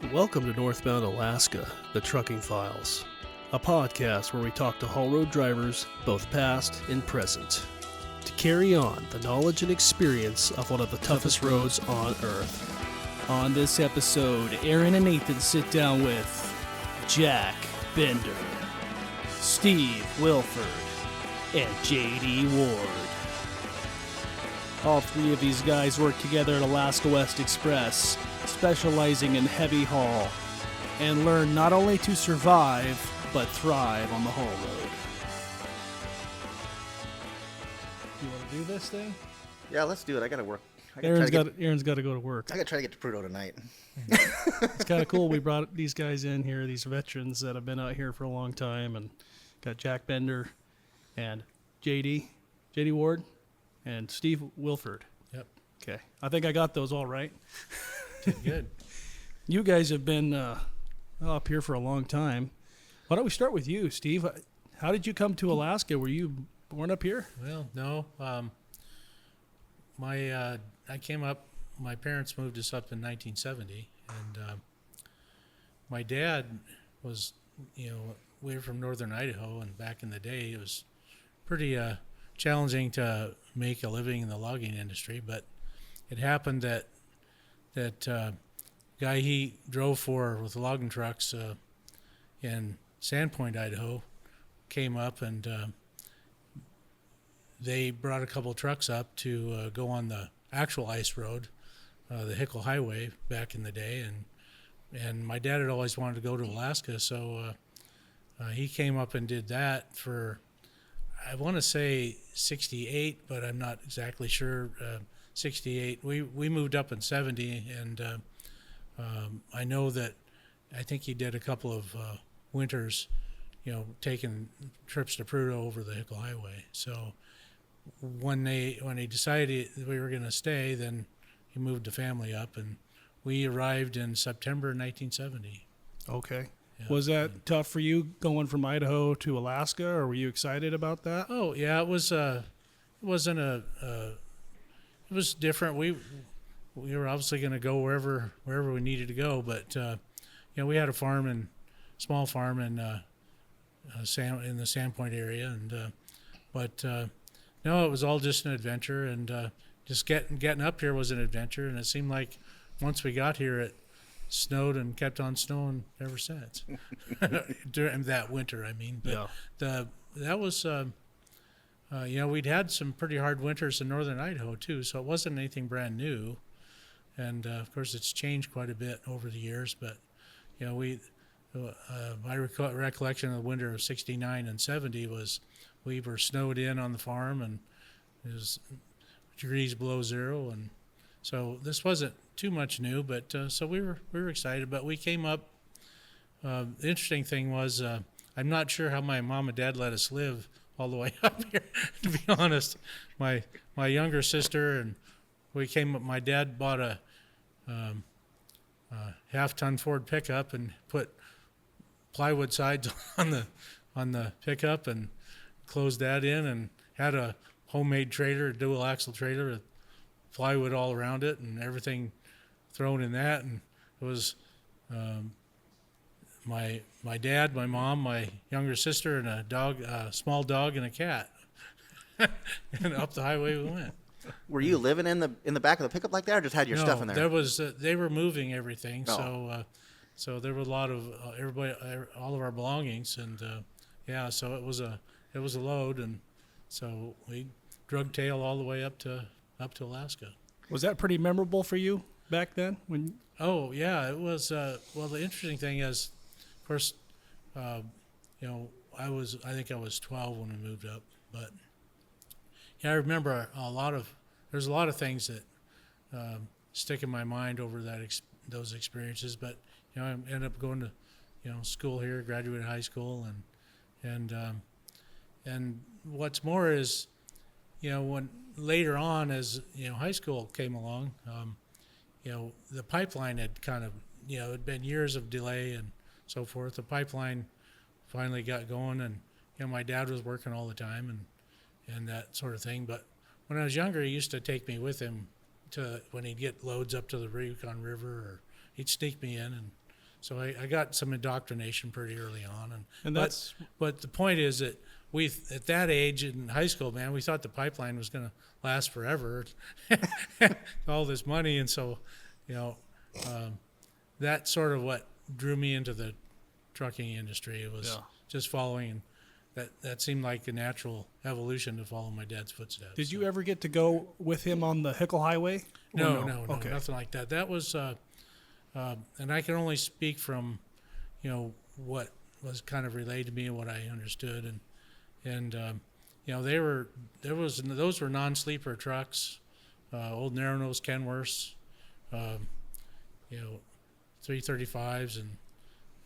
Welcome to Northbound Alaska, the Trucking Files, a podcast where we talk to haul road drivers, both past and present, to carry on the knowledge and experience of one of the toughest roads on Earth. On this episode, Aaron and Nathan sit down with Jack Bender, Steve Willford, and J.D. Ward. All three of these guys work together at Alaska West Express, specializing in heavy haul, and learn not only to survive, but thrive on the haul road. You want to do this thing? Yeah, let's do it. I gotta work. Aaron's got to go to work. I gotta try to get to Prudhoe tonight. It's kind of cool. We brought these guys in here, these veterans that have been out here for a long time, and got Jack Bender and JD Ward and Steve Willford. Yep. Okay. I think I got those all right. Good. You guys have been up here for a long time. Why don't we start with you, Steve? How did you come to Alaska? Were you born up here? Well, no. I came up. My parents moved us up in 1970, and my dad was, we were from northern Idaho, and back in the day, it was pretty challenging to make a living in the logging industry. But it happened that guy he drove for with the logging trucks in Sandpoint, Idaho, came up, and they brought a couple trucks up to go on the actual ice road, the Hickle Highway back in the day, and my dad had always wanted to go to Alaska, so he came up and did that for, I want to say 68, but I'm not exactly sure. 68. We moved up in 70, and I know that I think he did a couple of winters, taking trips to Prudhoe over the Hickle Highway. So when he decided we were going to stay, then he moved the family up, and we arrived in September 1970. Okay. Yeah. Was that tough for you going from Idaho to Alaska, or were you excited about that? Oh yeah, it was. It wasn't it was different. We were obviously going to go wherever we needed to go, but we had a small farm in the Sandpoint area, and no, it was all just an adventure, and just getting up here was an adventure, and it seemed like once we got here, it snowed and kept on snowing ever since. During that winter, I mean. But yeah. That was. We'd had some pretty hard winters in northern Idaho too, so it wasn't anything brand new. And of course, it's changed quite a bit over the years. But my recollection of the winter of '69 and '70 was we were snowed in on the farm, and it was degrees below zero, and so this wasn't too much new. But so we were excited. But we came up. The interesting thing was I'm not sure how my mom and dad let us live all the way up here, to be honest. My younger sister and we came up. My dad bought a half-ton Ford pickup and put plywood sides on the pickup and closed that in, and had a homemade trailer, dual axle trailer with plywood all around it and everything thrown in that. And it was my dad, my mom, my younger sister, and a dog, a small dog, and a cat. And up the highway we went. Were you living in the back of the pickup like that, or just had your stuff in there? There was they were moving everything, Oh. so there were a lot of everybody, all of our belongings, and so it was a load, and so we drug tail all the way up to Alaska. Was that pretty memorable for you back then? Oh yeah, it was. Well, the interesting thing is, of course, I think I was 12 when we moved up, but I remember there's a lot of things that stick in my mind over those experiences. But I ended up going to school here, graduated high school, and what's more is when later on as high school came along, the pipeline had kind of it'd been years of delay and so forth. The pipeline finally got going, and my dad was working all the time and that sort of thing. But when I was younger, he used to take me with him to when he'd get loads up to the Yukon River, or he'd sneak me in So I got some indoctrination pretty early on, And that's but the point is that we at that age in high school, man, we thought the pipeline was going to last forever, all this money, and so that's sort of what drew me into the trucking industry. It was just following. That seemed like a natural evolution to follow my dad's footsteps. Did you ever get to go with him on the Hickle Highway? No, Okay. nothing like that. That was, and I can only speak from, what was kind of relayed to me and what I understood, and those were non-sleeper trucks, old narrow nose Kenworths, 335s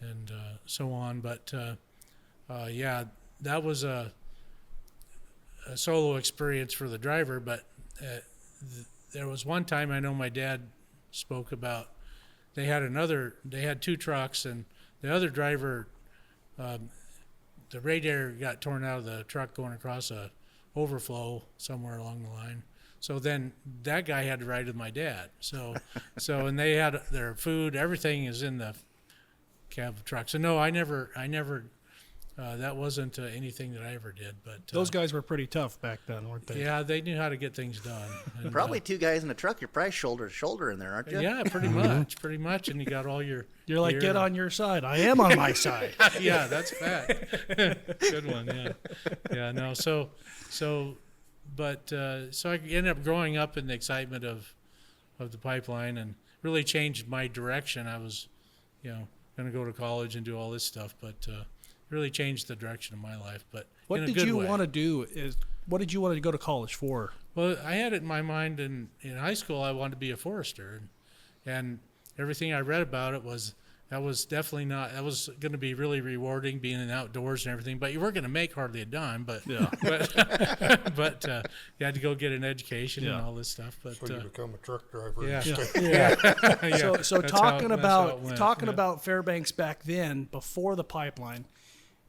and so on. But that was a solo experience for the driver. But there was one time I know my dad spoke about they had two trucks, and the other driver, the radiator got torn out of the truck going across a overflow somewhere along the line. So then that guy had to ride with my dad. And they had their food, everything is in the cab of the truck. So no, I never. That wasn't anything that I ever did. But Those guys were pretty tough back then, weren't they? Yeah, they knew how to get things done. And, Probably two guys in a truck. You're probably shoulder to shoulder in there, aren't you? Yeah, pretty much. And you got all your. You're like, gear. get on your side. I am on my side. Yeah, that's fact. Good one. Yeah. No. So I ended up growing up in the excitement of the pipeline, and really changed my direction. I was, going to go to college and do all this stuff, but really changed the direction of my life. But What in a did good you way. want to do? What did you want to go to college for? Well, I had it in my mind in high school. I wanted to be a forester, and everything I read about it was that was definitely not. That was going to be really rewarding, being in the outdoors and everything. But you weren't going to make hardly a dime. But Yeah. but you had to go get an education and Yeah. all this stuff. But So you become a truck driver. yeah. instead. Yeah. So That's how it talking went. about Fairbanks back then, before the pipeline,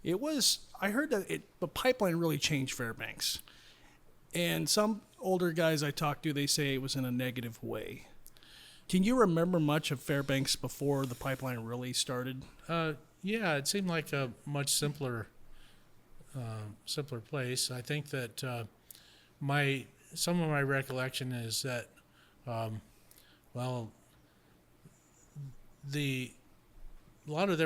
I heard that the pipeline really changed Fairbanks. And some older guys I talked to, they say it was in a negative way. Can you remember much of Fairbanks before the pipeline really started? Yeah, it seemed like a much simpler place. I think that some of my recollection is that, there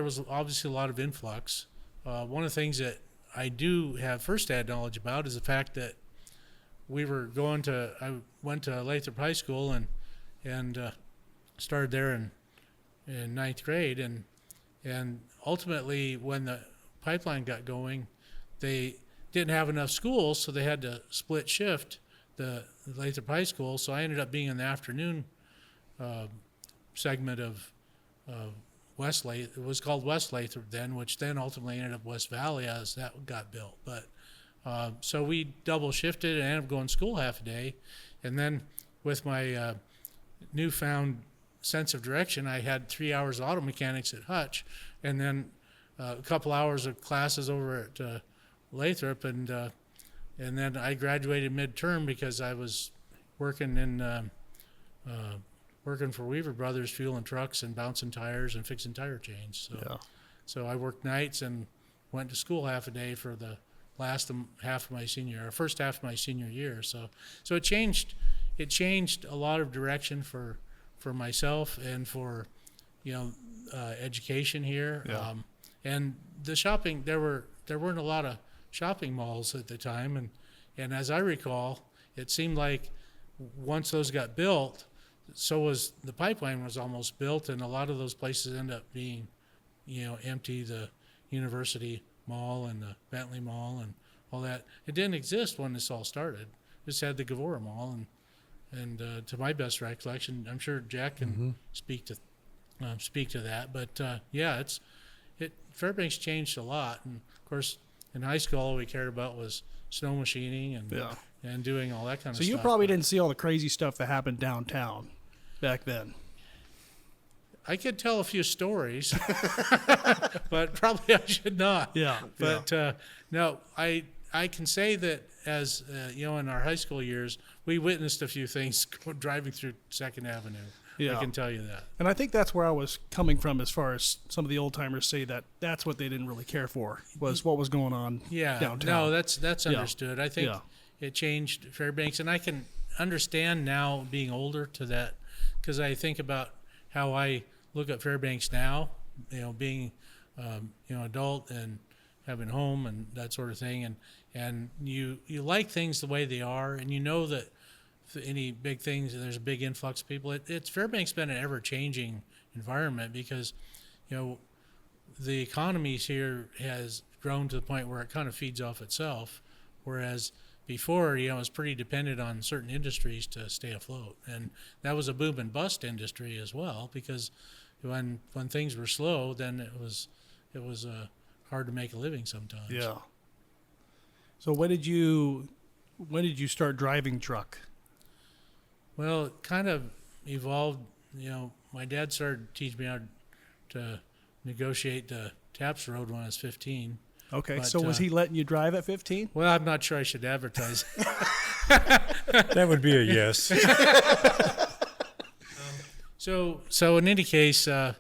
was obviously a lot of influx. One of the things that I do have first-hand knowledge about is the fact that I went to Lathrop High School and started there in ninth grade, and ultimately when the pipeline got going, they didn't have enough schools, so they had to split shift the Lathrop High School. So I ended up being in the afternoon segment of West Lathrop. It was called West Lathrop then, which then ultimately ended up West Valley as that got built. But so we double shifted and ended up going to school half a day, and then with my newfound sense of direction, I had 3 hours of auto mechanics at Hutch, and then a couple hours of classes over at Lathrop, and then I graduated midterm because I was working for Weaver Brothers, fueling trucks and bouncing tires and fixing tire chains. So I worked nights and went to school half a day for the first half of my senior year. So it changed a lot of direction for myself and for education here. Yeah. And the shopping, there weren't a lot of shopping malls at the time, and as I recall, it seemed like once those got built, so was the pipeline was almost built, and a lot of those places end up being empty. The University Mall and the Bentley Mall and all that, it didn't exist when this all started. Just had the Gavora Mall, and to my best recollection, I'm sure Jack can speak to that. But Fairbanks changed a lot, and of course in high school all we cared about was snow machining and doing all that kind of So stuff. you probably didn't see all the crazy stuff that happened downtown back then. I could tell a few stories, but probably I should not. Yeah. But no, I can say that as in our high school years, we witnessed a few things driving through Second Avenue. Yeah. I can tell you that. And I think that's where I was coming from as far as some of the old timers say that that's what they didn't really care for was what was going on downtown. No, that's Yeah. understood. I think Yeah. it changed Fairbanks, and I can understand now being older to that, because I think about how I look at Fairbanks now, being adult and having a home and that sort of thing, and you like things the way they are, and you know that if any big things, there's a big influx of people. It's Fairbanks been an ever-changing environment because the economy here has grown to the point where it kind of feeds off itself, whereas before, it was pretty dependent on certain industries to stay afloat, and that was a boom and bust industry as well, because when things were slow, then it was hard to make a living sometimes. Yeah. So when did you start driving truck? Well, it kind of evolved. My dad started teaching me how to negotiate the Taps Road when I was 15. Okay, But, so was he letting you drive at 15? Well, I'm not sure I should advertise. That would be a yes. So in any case, that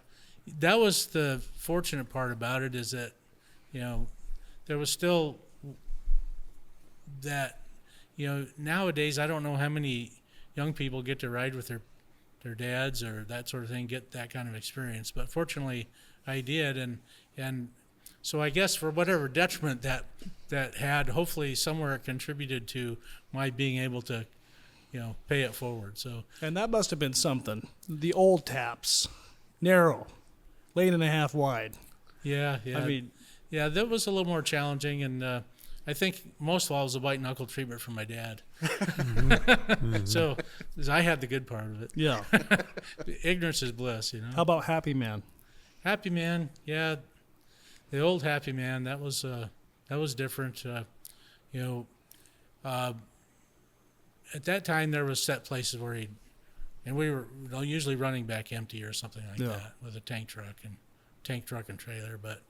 was the fortunate part about it, is that, there was still that, nowadays I don't know how many young people get to ride with their dads or that sort of thing, get that kind of experience. But fortunately, I did, and so I guess for whatever detriment that had, hopefully somewhere it contributed to my being able to, pay it forward. So. And that must have been something. The old Taps, narrow, lane and a half wide. Yeah. I mean, yeah, that was a little more challenging, and I think most of all it was a white knuckle treatment from my dad. So I had the good part of it. yeah. Ignorance is bliss, How about Happy Man? Happy Man, yeah, the old Happy Man. That was different. At that time there was set places where and we were usually running back empty or something like that with a tank truck and trailer. But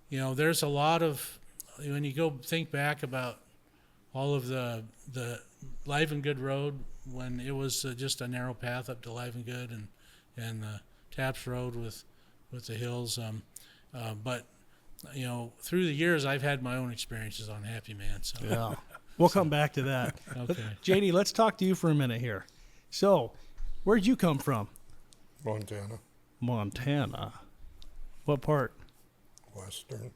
there's a lot of, when you go think back about all of the Live and Good Road, when it was just a narrow path up to Live and Good, and the Taps Road with the hills. But through the years, I've had my own experiences on Happy Man. So Yeah. We'll come back to that. Okay. JD, let's talk to you for a minute here. So, where'd you come from? Montana, Montana. What part? Western.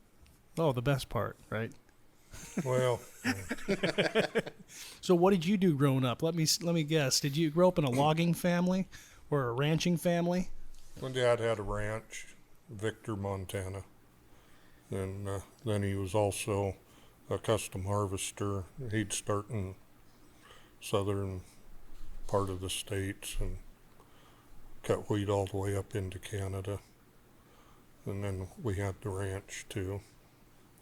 Oh, the best part, right? Well, So what did you do growing up? Let me guess. Did you grow up in a logging family or a ranching family? my dad had a ranch, Victor, Montana. And then he was also a custom harvester. He'd start in southern part of the states and cut wheat all the way up into Canada. And then we had the ranch too.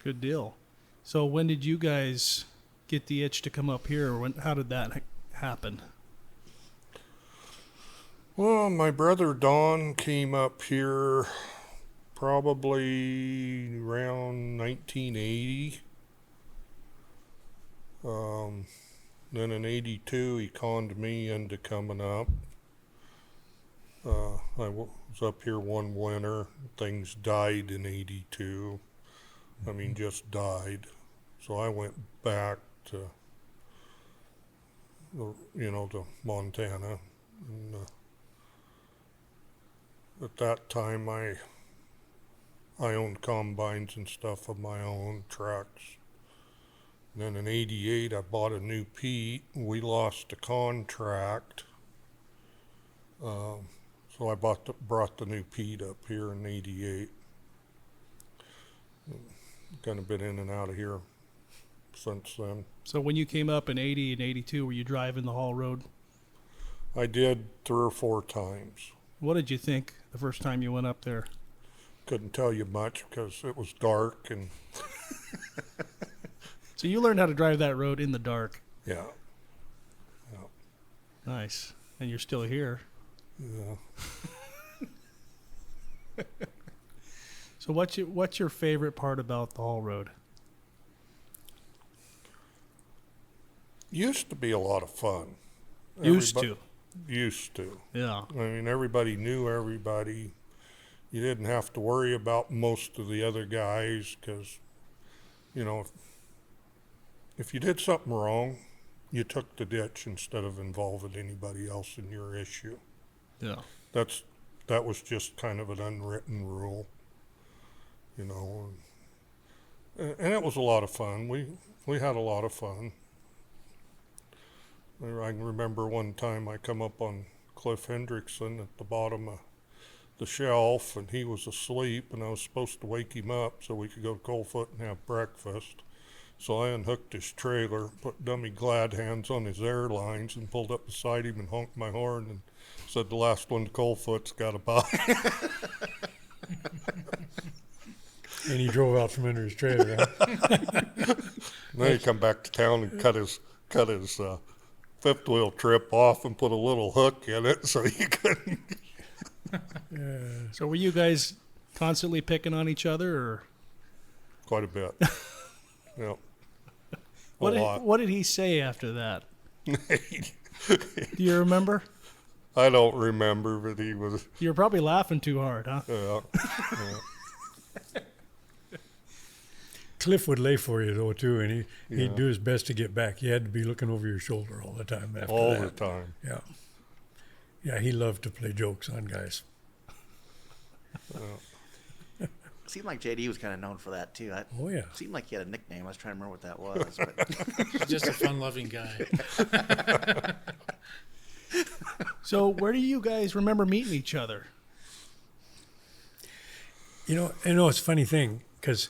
Good deal. So when did you guys get the itch to come up here? How did that happen? Well, my brother Don came up here probably around 1980. Then in 82, he conned me into coming up. I was up here one winter. Things died in 82. I mean, just died. So I went back to, to Montana. And, at that time, I owned combines and stuff of my own, trucks. Then in 88, I bought a new Pete. We lost a contract. So I brought the new Pete up here in 88. Kind of been in and out of here since then. So when you came up in 80 and 82, were you driving the haul road? I did 3 or 4 times. What did you think the first time you went up there? Couldn't tell you much because it was dark and So you learned how to drive that road in the dark. yeah. Nice. And you're still here. Yeah. So what's your favorite part about the haul road? Used to be a lot of fun. Used to. used to. Yeah. I mean, everybody knew everybody. You didn't have to worry about most of the other guys because, you know, if you did something wrong, you took the ditch instead of involving anybody else in your issue. Yeah. That was just kind of an unwritten rule, you know. And it was a lot of fun. We had a lot of fun. I can remember one time I come up on Cliff Hendrickson at the bottom of the shelf, and he was asleep, and I was supposed to wake him up so we could go to Coldfoot and have breakfast. So I unhooked his trailer, put dummy glad hands on his airlines, and pulled up beside him and honked my horn and said, "The last one to Coldfoot's got a buy." And he drove out from under his trailer. Huh? Then he come back to town and cut his fifth wheel trip off and put a little hook in it so he couldn't. So were you guys constantly picking on each other, or Quite a bit. Yeah. what did he say after that? Do you remember? I don't remember, but he was. You were probably laughing too hard, huh? Yeah. Cliff would lay for you though too, and he'd do his best to get back. You had to be looking over your shoulder all the time after All that. the time. Yeah. Yeah, he loved to play jokes on guys. Seemed like JD was kind of known for that too. Oh yeah. Seemed like he had a nickname. I was trying to remember what that was. But He's just a fun-loving guy. So where do you guys remember meeting each other? You know, it's a funny thing because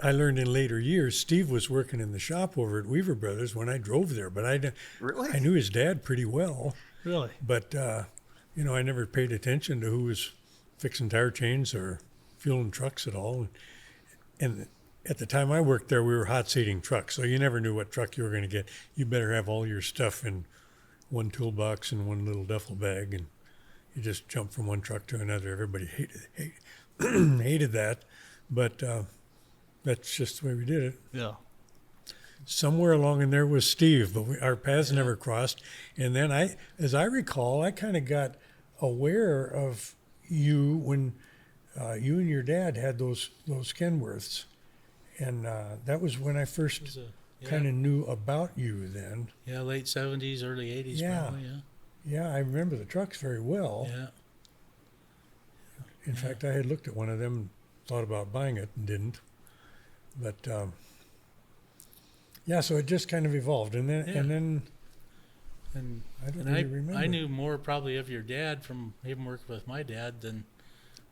I learned in later years Steve was working in the shop over at Weaver Brothers when I drove there, but I Really? knew his dad pretty well. Really? But, you know, I never paid attention to who was fixing tire chains or fueling trucks at all. And at the time I worked there, we were hot seating trucks, so you never knew what truck you were going to get. You better have all your stuff in one toolbox and one little duffel bag, and you just jump from one truck to another. Everybody hated that, but that's just the way we did it. Yeah. Somewhere along in there was Steve, but our paths never crossed. And then as I recall, I kind of got aware of you when you and your dad had those Kenworths, and that was when I first kind of knew about you. Then, Yeah, late 70s, early 80s Yeah. probably, yeah. yeah, I remember the trucks very well. Yeah. In fact, I had looked at one of them, and thought about buying it, and didn't. But yeah, so it just kind of evolved, and then And I don't and really remember. I knew more probably of your dad from him working with my dad than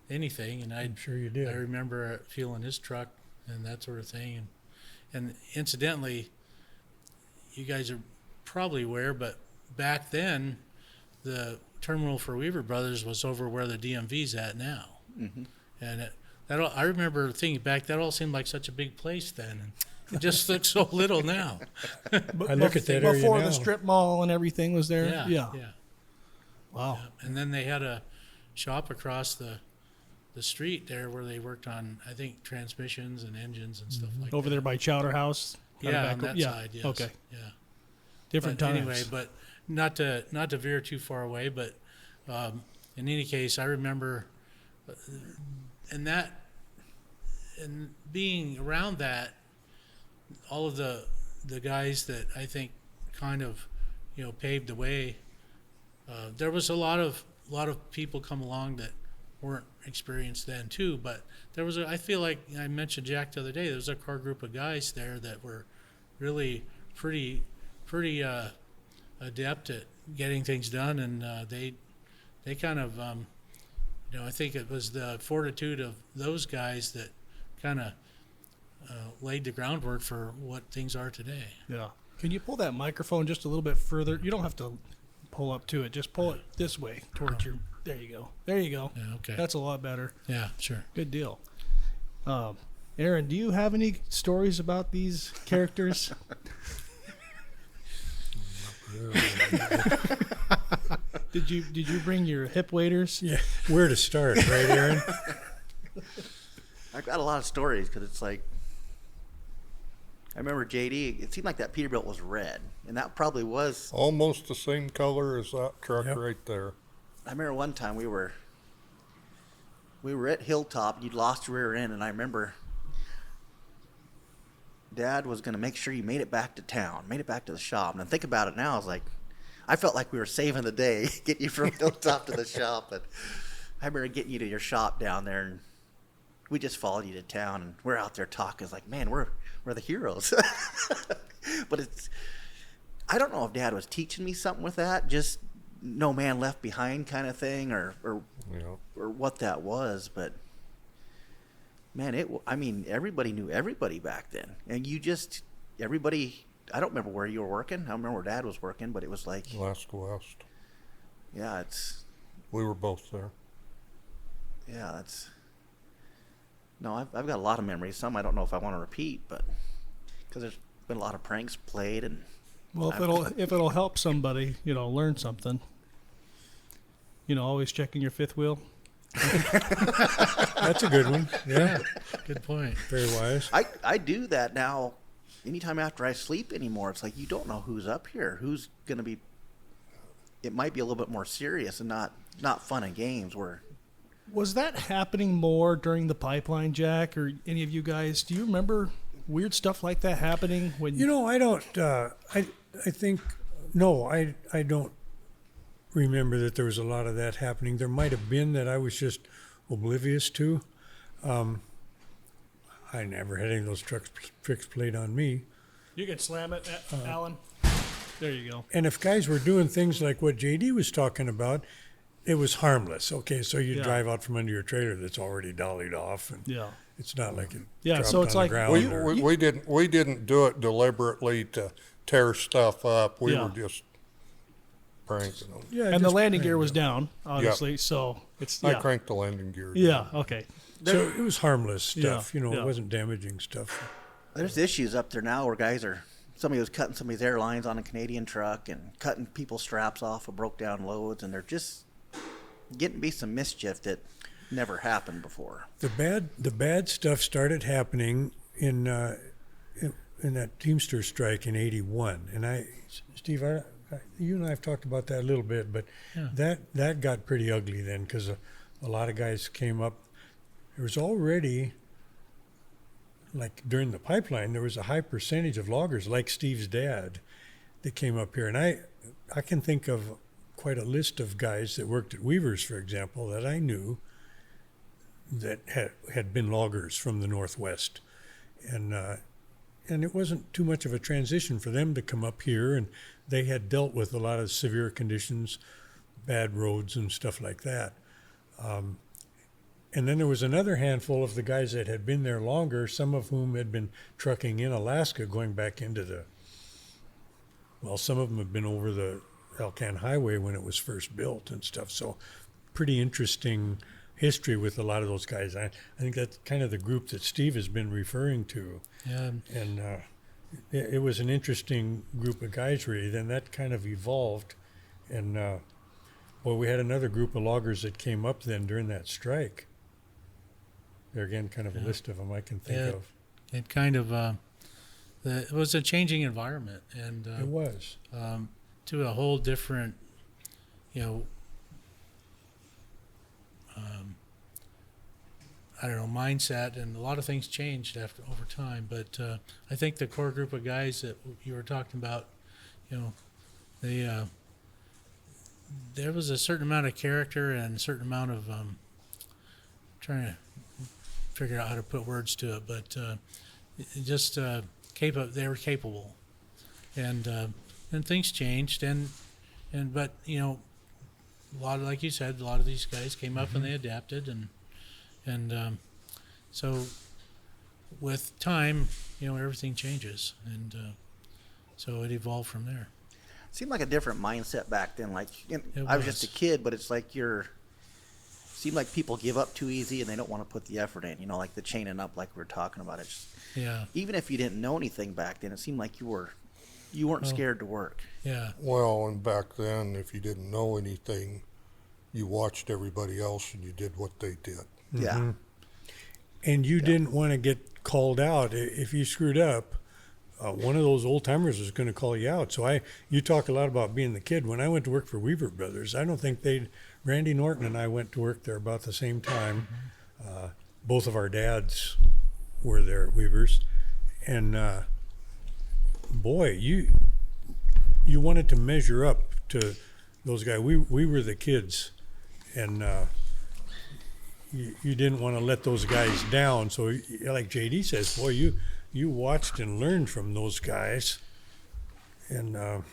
anything, and I'm sure you did. I remember feeling his truck and that sort of thing. And incidentally, you guys are probably aware, but back then, the terminal for Weaver Brothers was over where the DMV's at now. Mhm. And I remember thinking back, that all seemed like such a big place then. And it just looks so little now. I look at that area Before now. the strip mall and everything was there? Yeah. Wow. And then they had a shop across the street there where they worked on, I think, transmissions and engines and stuff like that. Over there by Chowder House? Kinda Yeah, back on that yeah. side, yes. Okay. Yeah. Different But times. anyway, but not to veer too far away, but in any case, I remember and being around that, all of the guys that I think kind of, paved the way. There was a lot of people come along that weren't experienced then too, but there was I feel like I mentioned Jack the other day. There was a core group of guys there that were really pretty adept at getting things done, and they kind of I think it was the fortitude of those guys that kind of laid the groundwork for what things are today. Yeah. Can you pull that microphone just a little bit further? You don't have to pull up to it. Just pull it this way towards your. There you go. There you go. Yeah, okay. That's a lot better. Yeah, sure. Good deal. Aaron, do you have any stories about these characters? Did you bring your hip waders? Yeah, where to start, right, Aaron? I've got a lot of stories because it's like remember JD. It seemed like that Peterbilt was red, and that probably was. Almost the same color as that truck Yep. right there. I remember one time we were at Hilltop, and you'd lost your rear end, and I remember Dad was going to make sure you made it back to town, made it back to the shop. And I think about it now, I felt like we were saving the day, getting you from Hilltop to the shop. But I remember getting you to your shop down there, and we just followed you to town, and we're out there talking. It's like, man, we're the heroes. But I don't know if Dad was teaching me something with that, just no man left behind kind of thing, or what that was. But man, everybody knew everybody back then, and everybody. I don't remember where you were working. I don't remember where Dad was working, but it was like Alaska West. Yeah, We were both there. yeah, no, I've got a lot of memories. Some I don't know if I want to repeat, but because there's been a lot of pranks played, and Well, if it'll help somebody, learn something. Always checking your fifth wheel. That's a good one. Yeah, Good point. very wise. I do that now. Anytime after I sleep anymore, it's like you don't know who's up here, who's gonna be. It might be a little bit more serious and not fun and games. Was that happening more during the pipeline, Jack, or any of you guys? Do you remember weird stuff like that happening when? I don't. I think no. I don't remember that there was a lot of that happening. There might have been that I was just oblivious to. I never had any of those tricks played on me. You can slam it, Alan. There you go. And if guys were doing things like what JD was talking about, it was harmless. Okay, so you Yeah. drive out from under your trailer that's already dollied off, and Yeah. it's not like it. Yeah, dropped so it's on like the ground We, or- we didn't do it deliberately to tear stuff up. We Yeah. were just pranking them. yeah, And the just landing kind gear of- was down, obviously. So it's I cranked the landing gear. Yeah. Okay. So it was harmless stuff. Yeah, yeah. It wasn't damaging stuff. There's issues up there now where somebody was cutting somebody's airlines on a Canadian truck and cutting people's straps off of broke down loads, and they're just getting to be some mischief that never happened before. The bad stuff started happening in that Teamster strike in '81, and Steve, you and I have talked about that a little bit, but Yeah. that got pretty ugly then because a lot of guys came up. There was already, like during the pipeline, there was a high percentage of loggers, like Steve's dad, that came up here, and I can think of quite a list of guys that worked at Weaver's, for example, that I knew that had been loggers from the Northwest, and it wasn't too much of a transition for them to come up here, and they had dealt with a lot of severe conditions, bad roads and stuff like that. And then there was another handful of the guys that had been there longer, some of whom had been trucking in Alaska, going back into some of them have been over the Alcan Highway when it was first built and stuff. So pretty interesting history with a lot of those guys. I think that's kind of the group that Steve has been referring to. Yeah. And it was an interesting group of guys, really. Then that kind of evolved. And, we had another group of loggers that came up then during that strike. There again, kind of a list of them I can think Yeah. of. It kind of it was a changing environment, and It was. to a whole different, I don't know, mindset, and a lot of things changed over time. But I think the core group of guys that you were talking about, they there was a certain amount of character and a certain amount of trying to figure out how to put words to it, but just they were capable, and things changed, but a lot of, like you said, a lot of these guys came up and they adapted, and so with time, everything changes, and so it evolved from there. Seemed like a different mindset back then. Like It I was just a was. kid, but it's like seemed like people give up too easy and they don't want to put the effort in. Like the chaining up, like we were talking about. It's Yeah, even if you didn't know anything back then, it seemed like you weren't scared to work. yeah, Well, and back then, if you didn't know anything, you watched everybody else and you did what they did. Yeah, And you didn't want to get called out if you screwed up. one of those old timers was going to call you out. So you talk a lot about being the kid. When I went to work for Weaver Brothers, I don't think Randy Norton and I went to work there about the same time. Both of our dads were there at Weaver's. And boy, you wanted to measure up to those guys. We were the kids. And you didn't want to let those guys down. So like JD says, boy, you watched and learned from those guys, and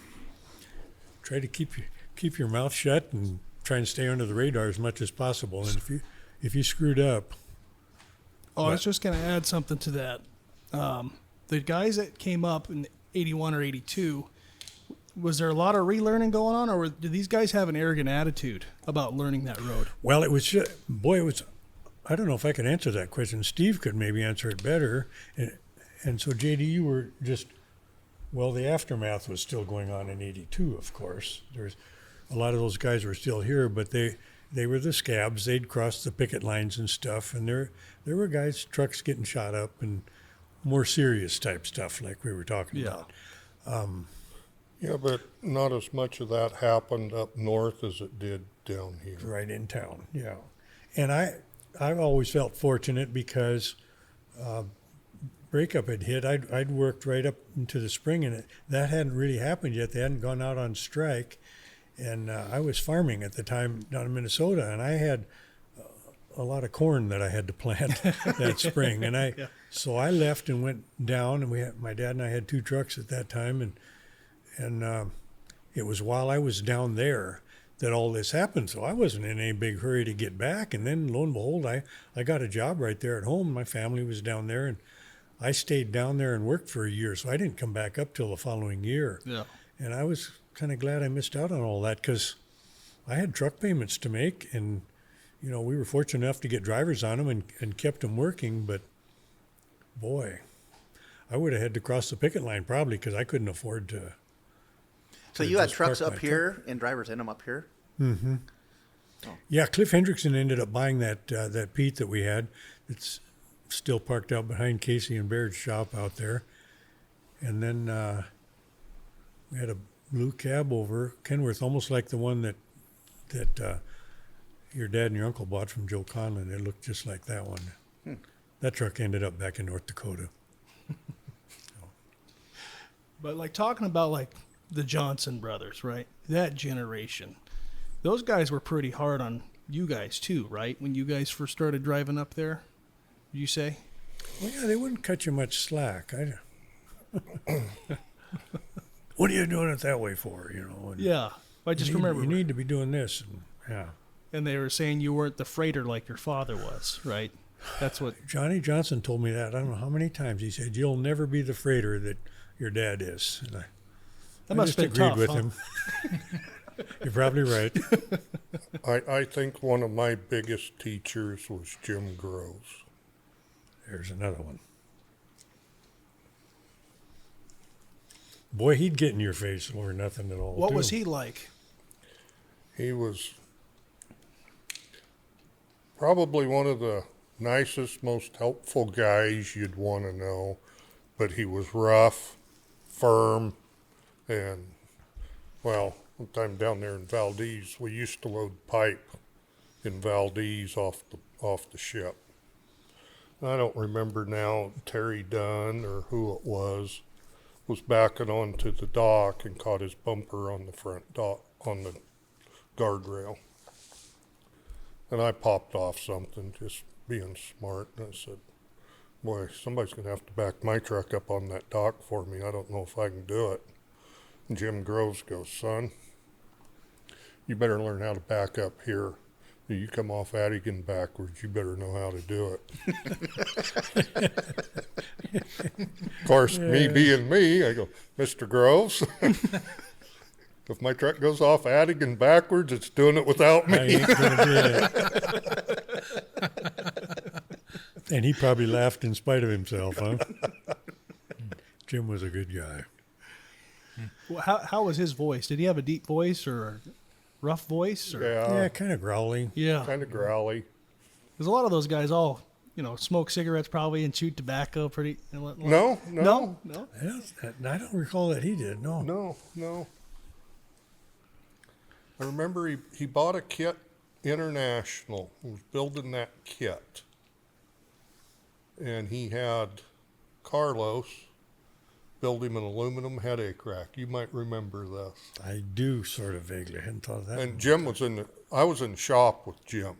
try to keep your mouth shut and try and stay under the radar as much as possible. And if you screwed up, I was just going to add something to that. The guys that came up in 81 or 82, was there a lot of relearning going on, or did these guys have an arrogant attitude about learning that road? well, it was boy, it was. I don't know if I could answer that question. Steve could maybe answer it better. And so, JD, you were just, well, the aftermath was still going on in 82, of course. There's a lot of those guys were still here, but they were the scabs. They'd crossed the picket lines and stuff, and there were guys, trucks getting shot up and more serious type stuff like we were talking about. Yeah, but not as much of that happened up north as it did down here. Right in town, yeah. And I've always felt fortunate because breakup had hit. I'd worked right up into the spring, and that hadn't really happened yet. They hadn't gone out on strike, and I was farming at the time down in Minnesota, and I had a lot of corn that I had to plant that spring, and so I left and went down, and my dad and I had 2 trucks at that time, and it was while I was down there that all this happened. So I wasn't in any big hurry to get back. And then lo and behold, I got a job right there at home. My family was down there, and I stayed down there and worked for a year. So I didn't come back up till the following year. Yeah. And I was kind of glad I missed out on all that because I had truck payments to make, and we were fortunate enough to get drivers on them and kept them working. But boy, I would have had to cross the picket line probably because I couldn't afford to. So you had trucks up here and drivers in them up here? Mm-hmm. Oh. Yeah, Cliff Hendrickson ended up buying that Pete that we had. It's still parked out behind Casey and Baird's shop out there. And then we had a blue cab over Kenworth, almost like the one that your dad and your uncle bought from Joe Conlon. It looked just like that one. That truck ended up back in North Dakota. But like talking about like the Johnson brothers, right? That generation. Those guys were pretty hard on you guys too, right? When you guys first started driving up there, you say? Well, yeah, they wouldn't cut you much slack. What are you doing it that way for? And yeah, I just remember. You need to be doing this. And they were saying you weren't the freighter like your father was, right? That's what Johnny Johnson told me that. I don't know how many times he said, "You'll never be the freighter that your dad is." And that must have been agreed tough, with huh? him. You're probably right. I think one of my biggest teachers was Jim Groves. There's another one. Boy, he'd get in your face over nothing at all. What was he like? He was probably one of the nicest, most helpful guys you'd want to know, but he was rough, firm, and, well, one time down there in Valdez, we used to load pipe in Valdez off the ship. I don't remember now, Terry Dunn or who it was backing onto the dock and caught his bumper on the front dock, on the guardrail. And I popped off something, just being smart, and I said, boy, somebody's going to have to back my truck up on that dock for me. I don't know if I can do it. And Jim Groves goes, son, you better learn how to back up here. You come off Adigan backwards, you better know how to do it. Of course, me being me, I go, Mr. Groves, if my truck goes off Adigan backwards, it's doing it without me. I ain't gonna do it. And he probably laughed in spite of himself, huh? Jim was a good guy. Well, how was his voice? Did he have a deep voice or a rough voice? Or? Yeah, kind of growly. Yeah. Kind of growly. Because a lot of those guys all smoke cigarettes probably and chew tobacco pretty. No. No. I don't recall that he did. No. No. I remember he bought a kit international. He was building that kit. And he had Carlos build him an aluminum headache rack. You might remember this. I do sort of vaguely. I hadn't thought of that. And Jim was I was in the shop with Jim.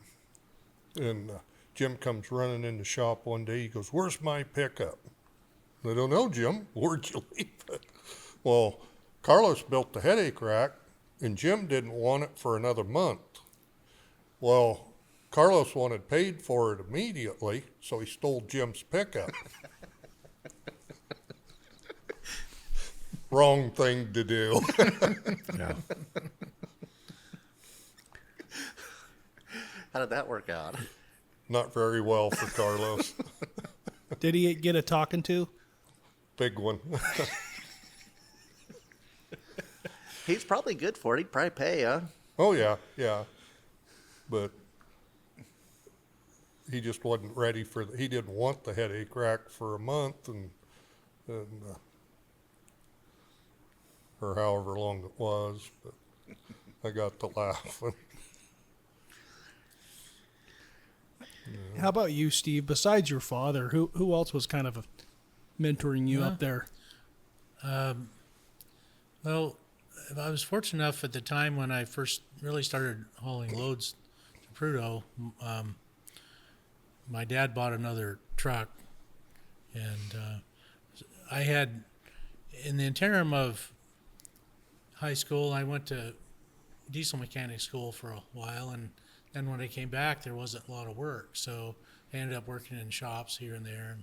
And Jim comes running in the shop one day. He goes, "Where's my pickup?" I don't know, Jim. Where'd you leave it? Well, Carlos built the headache rack, and Jim didn't want it for another month. Well, Carlos wanted paid for it immediately, so he stole Jim's pickup. Wrong thing to do. Yeah. How did that work out? Not very well for Carlos. Did he get a talking to? Big one. He's probably good for it. He'd probably pay, huh? Oh, yeah. But he just wasn't ready he didn't want the headache rack for a month or however long it was, but I got to laughing. How about you, Steve? Besides your father, who else was kind of mentoring you up there? Well, I was fortunate enough at the time when I first really started hauling loads to Prudhoe. My dad bought another truck, and I had, in the interim of high school, I went to diesel mechanic school for a while, and then when I came back, there wasn't a lot of work, so I ended up working in shops here and there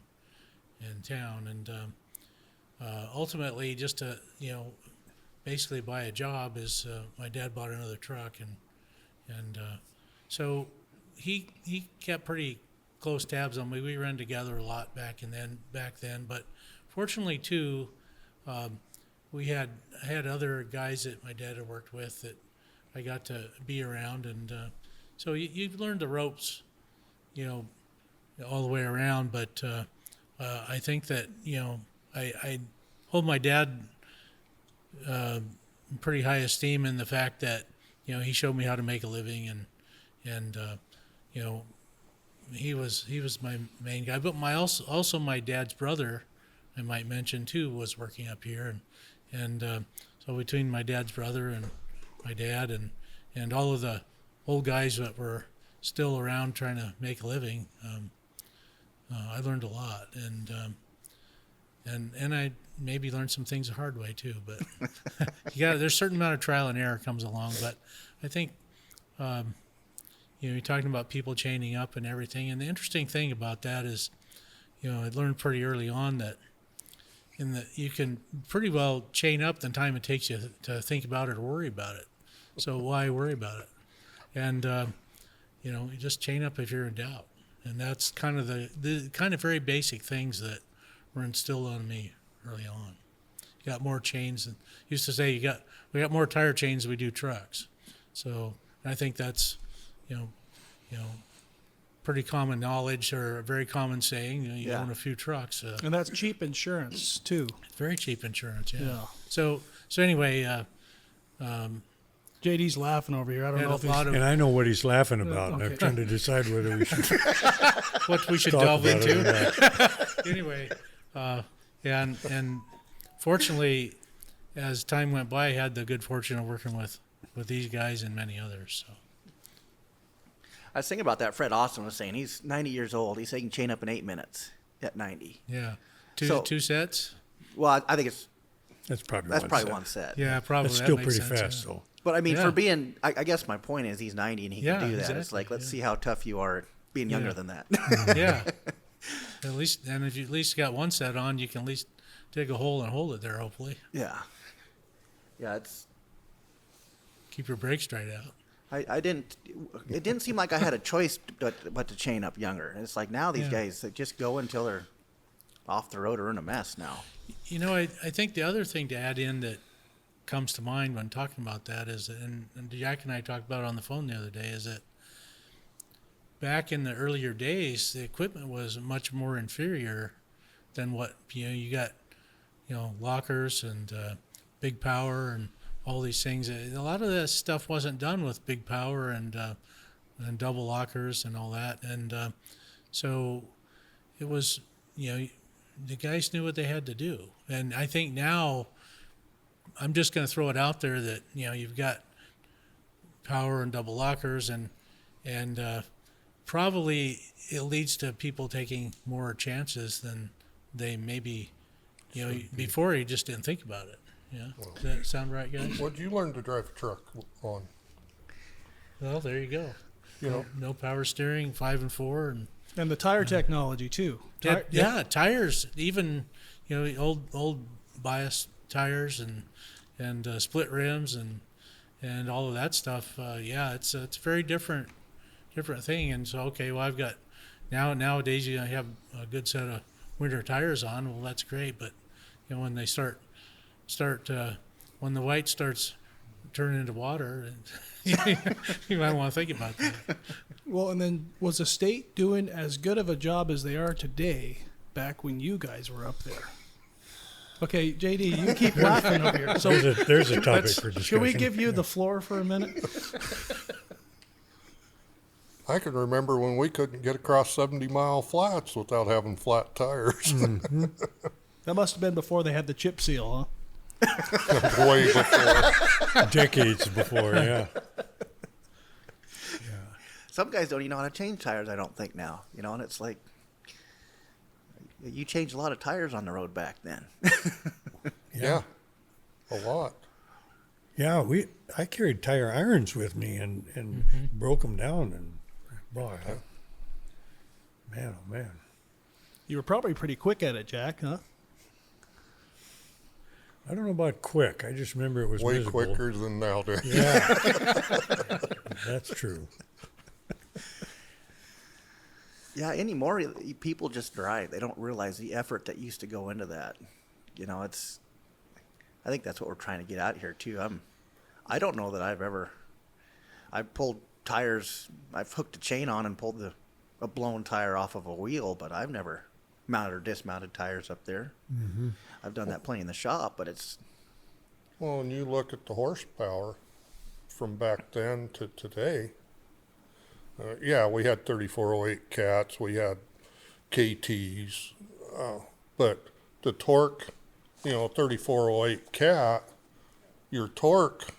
in town, and ultimately, just to basically buy a job, is my dad bought another truck, and so he kept pretty close tabs on me. We ran together a lot back then, but fortunately too, I had other guys that my dad had worked with that I got to be around, and so you've learned the ropes, all the way around. But I think that I hold my dad in pretty high esteem in the fact that he showed me how to make a living, and he was my main guy. But also my dad's brother, I might mention too, was working up here, and so between my dad's brother and my dad and all of the old guys that were still around trying to make a living, I learned a lot, and I maybe learned some things the hard way too. But there's a certain amount of trial and error comes along. But I think you're talking about people chaining up and everything, and the interesting thing about that is, I learned pretty early on that you can pretty well chain up the time it takes you to think about it or worry about it. So why worry about it? And you just chain up if you're in doubt, and that's kind of the kind of very basic things that were instilled on me early on. You got more chains than used to say. We got more tire chains than we do trucks. So I think that's pretty common knowledge, or a very common saying. You own a few trucks, And that's cheap insurance too. very cheap insurance. Yeah. So anyway, JD's laughing over here. I don't had know a if he's lot of And I know what he's laughing about. And okay. I'm trying to decide whether we should what we should talk delve about it or into. not. Anyway, and fortunately, as time went by, I had the good fortune of working with these guys and many others. So I was thinking about that. Fred Austin was saying he's 90 years old. He said he can chain up in 8 minutes at 90. yeah, So- two sets. Well, I think That's probably one set. Yeah, probably. That's that still makes pretty sense, fast, yeah. though. But I mean, Yeah. for being, I guess my point is he's 90 and he Yeah, can do that. It's exactly, like, let's yeah. see how tough you are being younger Yeah. than that. Yeah. At least, and if you at least got one set on, you can at least dig a hole and hold it there. Hopefully, Yeah, keep your brakes dried out. it didn't seem like I had a choice but to chain up younger. And it's like now these Yeah. guys, they just go until they're off the road or in a mess now. I think the other thing to add in that comes to mind when talking about that is, and Jack and I talked about it on the phone the other day, is that back in the earlier days, the equipment was much more inferior than what, you got, lockers and big power and all these things. A lot of that stuff wasn't done with big power and double lockers and all that. And so it was, the guys knew what they had to do. And I think now, I'm just going to throw it out there that, you've got power and double lockers and probably it leads to people taking more chances than they maybe, before you just didn't think about it. Yeah. Does that sound right, guys? What'd you learn to drive a truck on? Well, there you go. You know, No power steering, 5 and 4, And the tire technology too. Tires, even old bias tires and split rims and all of that stuff. It's a very different thing. And so, okay, well, I've got nowadays you have a good set of winter tires on. Well, that's great, but when they start when the white starts turning into water, you might want to think about that. Well, and then was the state doing as good of a job as they are today back when you guys were up there? Okay, JD, you keep laughing over here. So There's a topic for discussion. should we give you the floor for a minute? I can remember when we couldn't get across 70-mile flats without having flat tires. That must have been before they had the chip seal, huh? Way before. Decades before, yeah. Some guys don't even know how to change tires, I don't think now. And it's like, you changed a lot of tires on the road back then. Yeah, a lot. Yeah, I carried tire irons with me and broke them down, and boy, man, oh man. You were probably pretty quick at it, Jack, huh? I don't know about quick. I just remember it was Way miserable. quicker than nowadays. Yeah, that's true. Yeah, anymore, people just drive. They don't realize the effort that used to go into that. I think that's what we're trying to get out here, too. I don't know that I've pulled tires, I've hooked a chain on and pulled a blown tire off of a wheel, but I've never mounted or dismounted tires up there. Mm-hmm. I've done that plenty in the shop, but it's... Well, and you look at the horsepower from back then to today. We had 3408 cats, we had KTs, but the torque, 3408 cat, your torque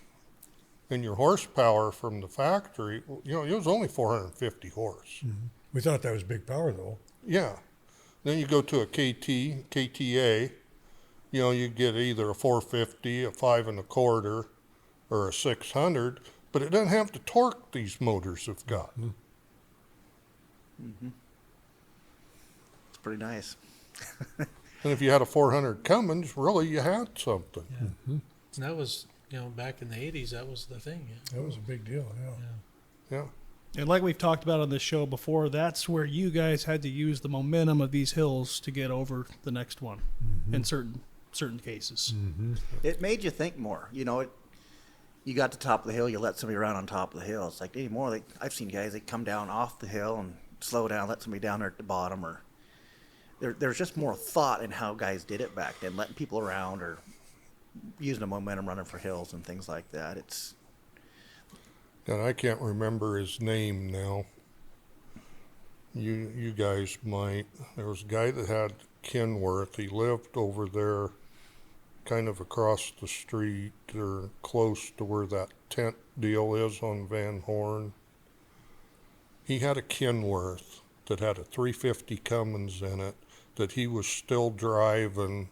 and your horsepower from the factory, it was only 450 horse. Mm-hmm. We thought that was big power, though. Yeah. Then you go to a KTA, you get either a 450, a 5 1/4, or a 600, but it doesn't have the torque these motors have got. Mm-hmm. It's pretty nice. And if you had a 400 Cummins, really you had something. Yeah. And that was, back in the 80s, that was the thing. Yeah. That was a big deal, Yeah. And like we've talked about on this show before, that's where you guys had to use the momentum of these hills to get over the next one in certain cases. Mm-hmm. It made you think more. You got to the top of the hill, you let somebody around on top of the hill. It's like anymore, I've seen guys, they come down off the hill and slow down, let somebody down there at the bottom, or there's just more thought in how guys did it back then, letting people around or using the momentum running for hills and things like that. And I can't remember his name now. You guys might. There was a guy that had Kenworth. He lived over there kind of across the street or close to where that tent deal is on Van Horn. He had a Kenworth that had a 350 Cummins in it that he was still driving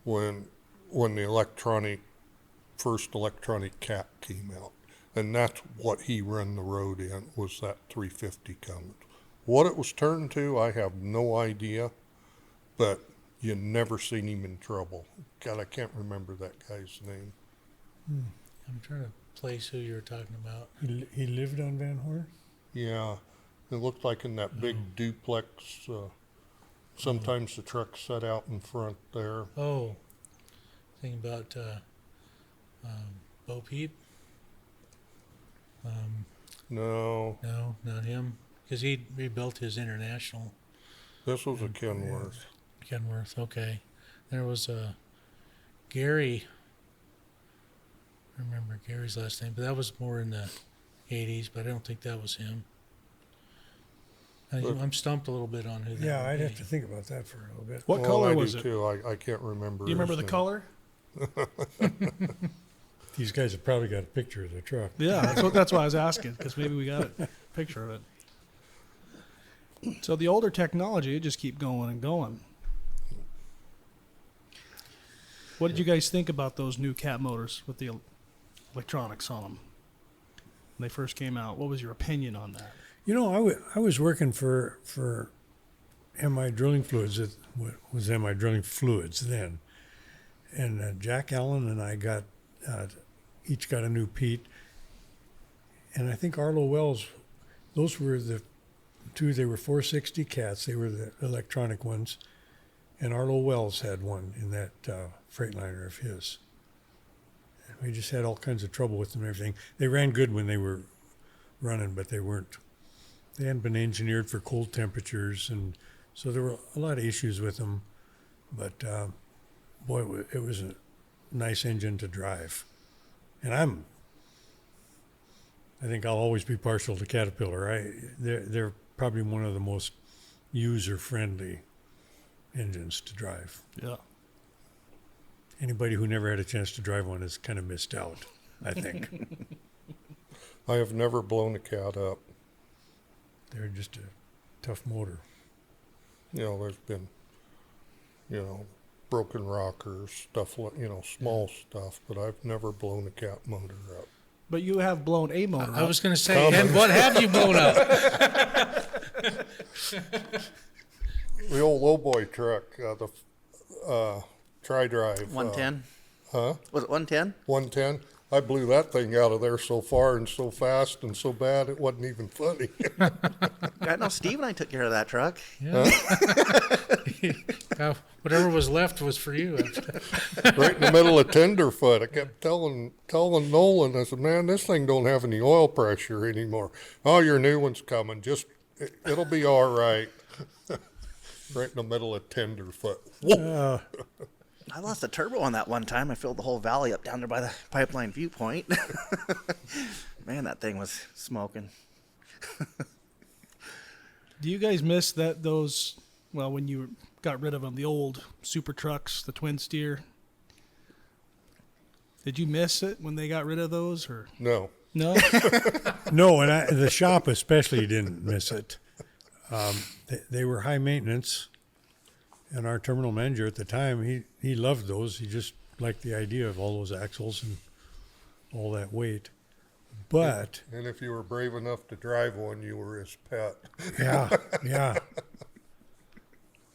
when the first electronic cat came out. And that's what he ran the road in, was that 350 Cummins. What it was turned to, I have no idea, but you never seen him in trouble. God, I can't remember that guy's name. I'm trying to place who you were talking about. He lived on Van Horn? Yeah, it looked like in that big duplex. Sometimes the truck set out in front there. Oh, thinking about Bo Peep. No, No, not him. because he rebuilt his International. This was a Kenworth. Kenworth, okay. There was a Gary. I remember Gary's last name, but that was more in the 80s, but I don't think that was him. I'm stumped a little bit on who that Yeah, would I'd be. have to think about that for a little bit. What Well, color I was do it? too. I can't remember. Do you remember his the name. color? These guys have probably got a picture of the truck. Yeah, that's why I was asking, because maybe we got a picture of it. So the older technology, it just keep going and going. What did you guys think about those new cat motors with the electronics on them when they first came out? What was your opinion on that? You know, I was working for MI Drilling Fluids. It was MI Drilling Fluids then. And Jack Allen and I got each got a new Pete. And I think Arlo Wells, those were the two. They were 460 cats. They were the electronic ones. And Arlo Wells had one in that Freightliner of his. And we just had all kinds of trouble with them and everything. They ran good when they were running, but they weren't. They hadn't been engineered for cold temperatures, and so there were a lot of issues with them. But boy, it was a nice engine to drive. And I think I'll always be partial to Caterpillar. They're probably one of the most user-friendly engines to drive. Yeah. Anybody who never had a chance to drive one has kind of missed out, I think. I have never blown a cat up. They're just a tough motor. You know, there's been, broken rockers, stuff like, small stuff, but I've never blown a cat motor up. But you have blown a motor I up. was going to say, and what have you blown up? The old lowboy truck, the tri-drive. 110. Huh? Was it 110? 110. I blew that thing out of there so far and so fast and so bad it wasn't even funny. I know Steve and I took care of that truck. Yeah. Whatever was left was for you. Right in the middle of tenderfoot. I kept telling Nolan, I said, man, this thing don't have any oil pressure anymore. Oh, your new one's coming. It'll be all right. Right in the middle of tenderfoot. Whoa. I lost a turbo on that one time. I filled the whole valley up down there by the pipeline viewpoint. Man, that thing was smoking. Do you guys miss those, when you got rid of them, the old super trucks, the twin steer? Did you miss it when they got rid of those, or No. no? No, and the shop especially didn't miss it. They were high maintenance, and our terminal manager at the time, he loved those. He just liked the idea of all those axles and all that weight. But And if you were brave enough to drive one, you were his pet. yeah,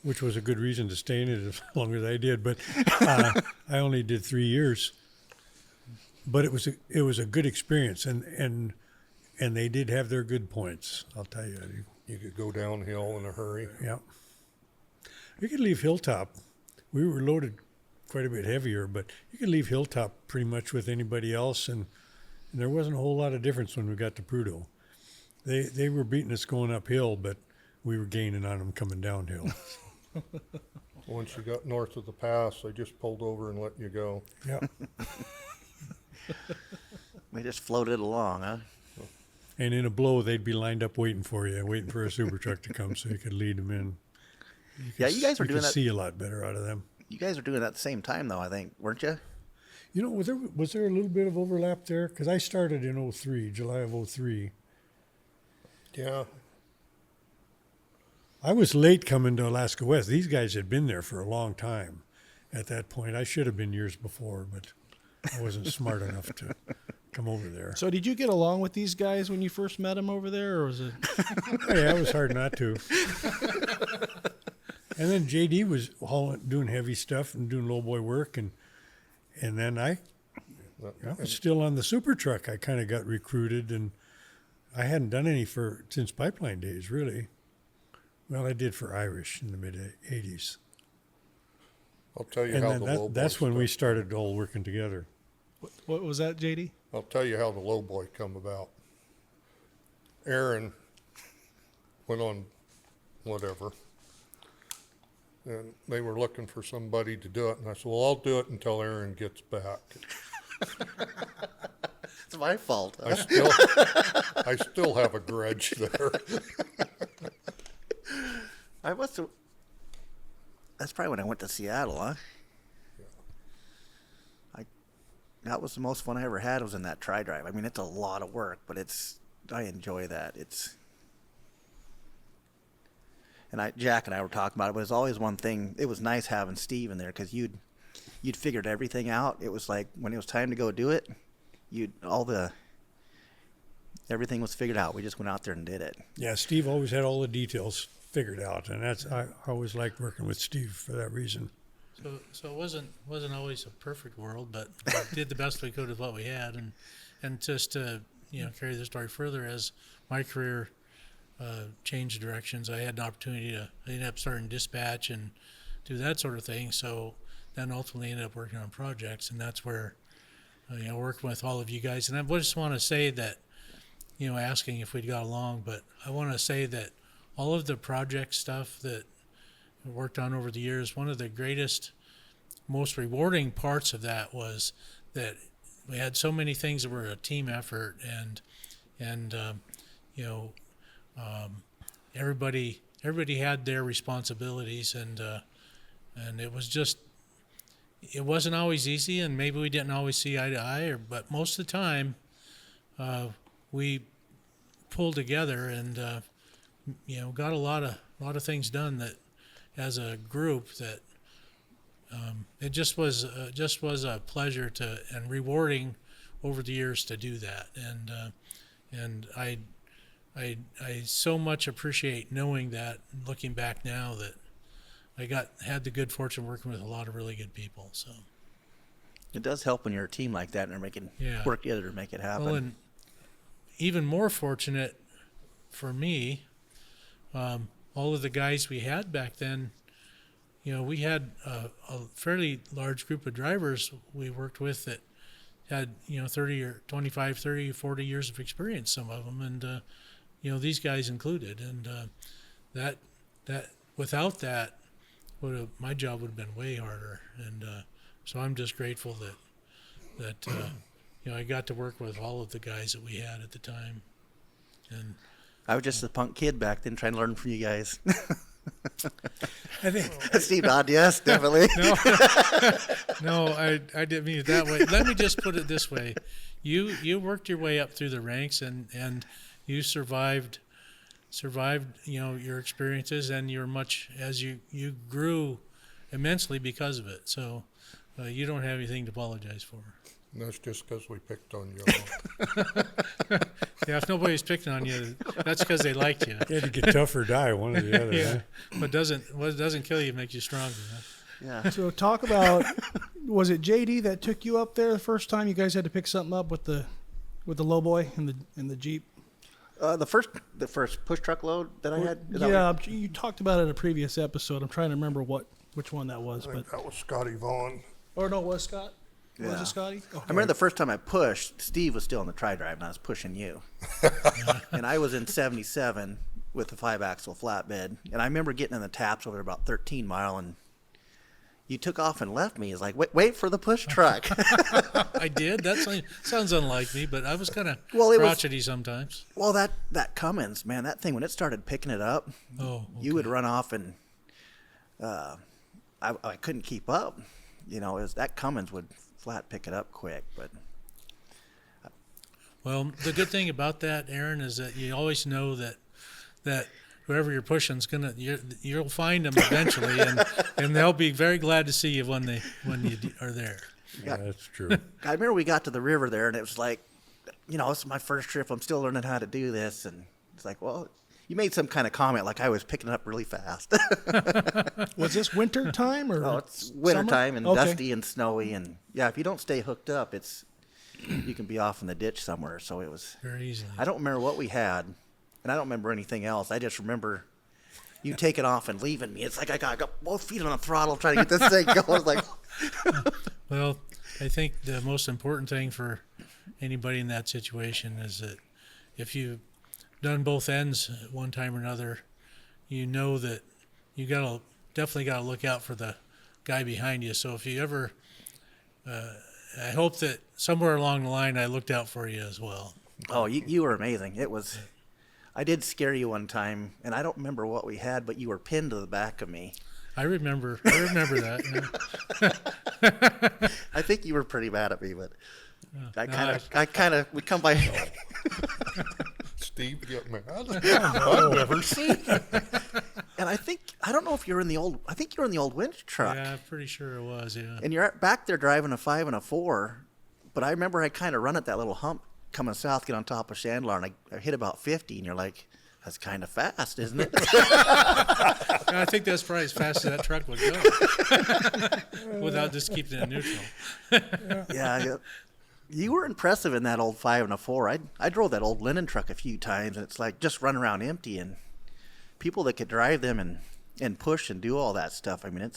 which was a good reason to stay in it as long as I did. But I only did 3 years. But it was a good experience, and they did have their good points. I'll tell you. You could go downhill in a hurry. Yeah. You could leave Hilltop. We were loaded quite a bit heavier, but you could leave Hilltop pretty much with anybody else, and there wasn't a whole lot of difference when we got to Prudhoe. They were beating us going uphill, but we were gaining on them coming downhill. Once you got north of the pass, they just pulled over and let you go. Yeah. They just floated along, huh? And in a blow, they'd be lined up waiting for you, waiting for a super truck to come so you could lead them in. You guys were doing could that. see a lot better out of them. You guys were doing that at the same time, though, I think, weren't you? You know, was there a little bit of overlap there? Because I started in 03, July of 03. Yeah. I was late coming to Alaska West. These guys had been there for a long time at that point. I should have been years before, but I wasn't smart enough to come over there. So did you get along with these guys when you first met them over there, or was it? Oh, yeah, it was hard not to. And then JD was doing heavy stuff and doing lowboy work, and then I was still on the super truck. I kind of got recruited, and I hadn't done any since pipeline days, really. Well, I did for Irish in the mid-'80s. I'll tell you And how then the lowboy that's when we stuff- started all working together. What was that, JD? I'll tell you how the lowboy come about. Aaron went on whatever. And they were looking for somebody to do it. And I said, well, I'll do it until Aaron gets back. It's my fault. I still have a grudge there. I must have. That's probably when I went to Seattle, huh? That was the most fun I ever had. Was in that tri-drive. I mean, it's a lot of work, but I enjoy that. Jack and I were talking about it. But it was always one thing. It was nice having Steve in there because you'd figured everything out. It was like when it was time to go do it, everything was figured out. We just went out there and did it. Yeah, Steve always had all the details figured out, and I always liked working with Steve for that reason. So it wasn't always a perfect world, but we did the best we could with what we had, and just to carry the story further, as my career changed directions, I had an opportunity to end up starting dispatch and do that sort of thing. So then ultimately ended up working on projects, and that's where working with all of you guys. And I just want to say that asking if we'd got along, but I want to say that all of the project stuff that I worked on over the years, one of the greatest, most rewarding parts of that was that we had so many things that were a team effort, and everybody had their responsibilities, and it wasn't always easy, and maybe we didn't always see eye to eye, but most of the time we pulled together and got a lot of things done that, as a group, that it just was a pleasure and rewarding over the years to do that, and I so much appreciate knowing that, looking back now, that I had the good fortune working with a lot of really good people. So it does help when you're a team like that and they're making work together to make it happen. Well, and even more fortunate for me, all of the guys we had back then, we had a fairly large group of drivers we worked with that had 30 or 25, 30, 40 years of experience, some of them, and these guys included, and that without that, my job would have been way harder, and so I'm just grateful that I got to work with all of the guys that we had at the time. And I was just a punk kid back then trying to learn from you guys. I think Steve nodded yes, definitely. No, I didn't mean it that way. Let me just put it this way: you worked your way up through the ranks, and you survived your experiences, and you grew immensely because of it. So you don't have anything to apologize for. And that's just because we picked on you. Yeah, if nobody's picking on you, that's because they liked you. you had to get tough or die, one or the other. Yeah, Huh? what doesn't kill you makes you stronger. Huh? Yeah. So talk about, was it JD that took you up there the first time you guys had to pick something up with the lowboy in the Jeep? The first push truck load that I had. You talked about it in a previous episode. I'm trying to remember which one that was, I think but that was Scotty Vaughn. or no, it was Scott. Was Yeah. it Scotty? Okay. I remember the first time I pushed, Steve was still in the tri-drive, and I was pushing you. And I was in 77 with the 5-axle flatbed. And I remember getting in the taps over about 13 Mile, and you took off and left me. It's like, wait for the push truck. I did. That sounds unlike me, but I was kind of Well, crotchety sometimes. Well, that Cummins, man, that thing, when it started picking it up, you would run off, and I couldn't keep up. That Cummins would flat pick it up quick, but Well, the good thing about that, Aaron, is that you always know that whoever you're pushing is you'll find them eventually, and they'll be very glad to see you when you are there. Yeah, that's true. I remember we got to the river there, and it was like, this is my first trip. I'm still learning how to do this, and it's like, well, you made some kind of comment like I was picking it up really fast. Was this winter time or? Oh, it's winter summer? time and Okay. dusty and snowy, and if you don't stay hooked up, you can be off in the ditch somewhere. So it was Very easily. I don't remember what we had, and I don't remember anything else. I just remember you taking off and leaving me. It's like I got both feet on the throttle trying to get this thing going. It's like, Well, I think the most important thing for anybody in that situation is that if you done both ends at one time or another, you know that you definitely gotta look out for the guy behind you. So if you ever, I hope that somewhere along the line I looked out for you as well. Oh, you were amazing. It was. I did scare you one time, and I don't remember what we had, but you were pinned to the back of me. I remember that. I think you were pretty mad at me, but no, I kind of we come by. Steve get mad? I've never seen it. And I don't know if you're in the old. I think you were in the old winch truck. Yeah, I'm pretty sure it was. Yeah. And you're back there driving a 5 and a 4, but I remember I kind of run at that little hump coming south, get on top of Chandler, and I hit about 50, and you're like, that's kind of fast, isn't it? I think that's probably as fast as that truck would go without just keeping it neutral. Yeah. You were impressive in that old 5 and a 4. I drove that old linen truck a few times, and it's like just run around empty, and people that could drive them and push and do all that stuff. I mean, I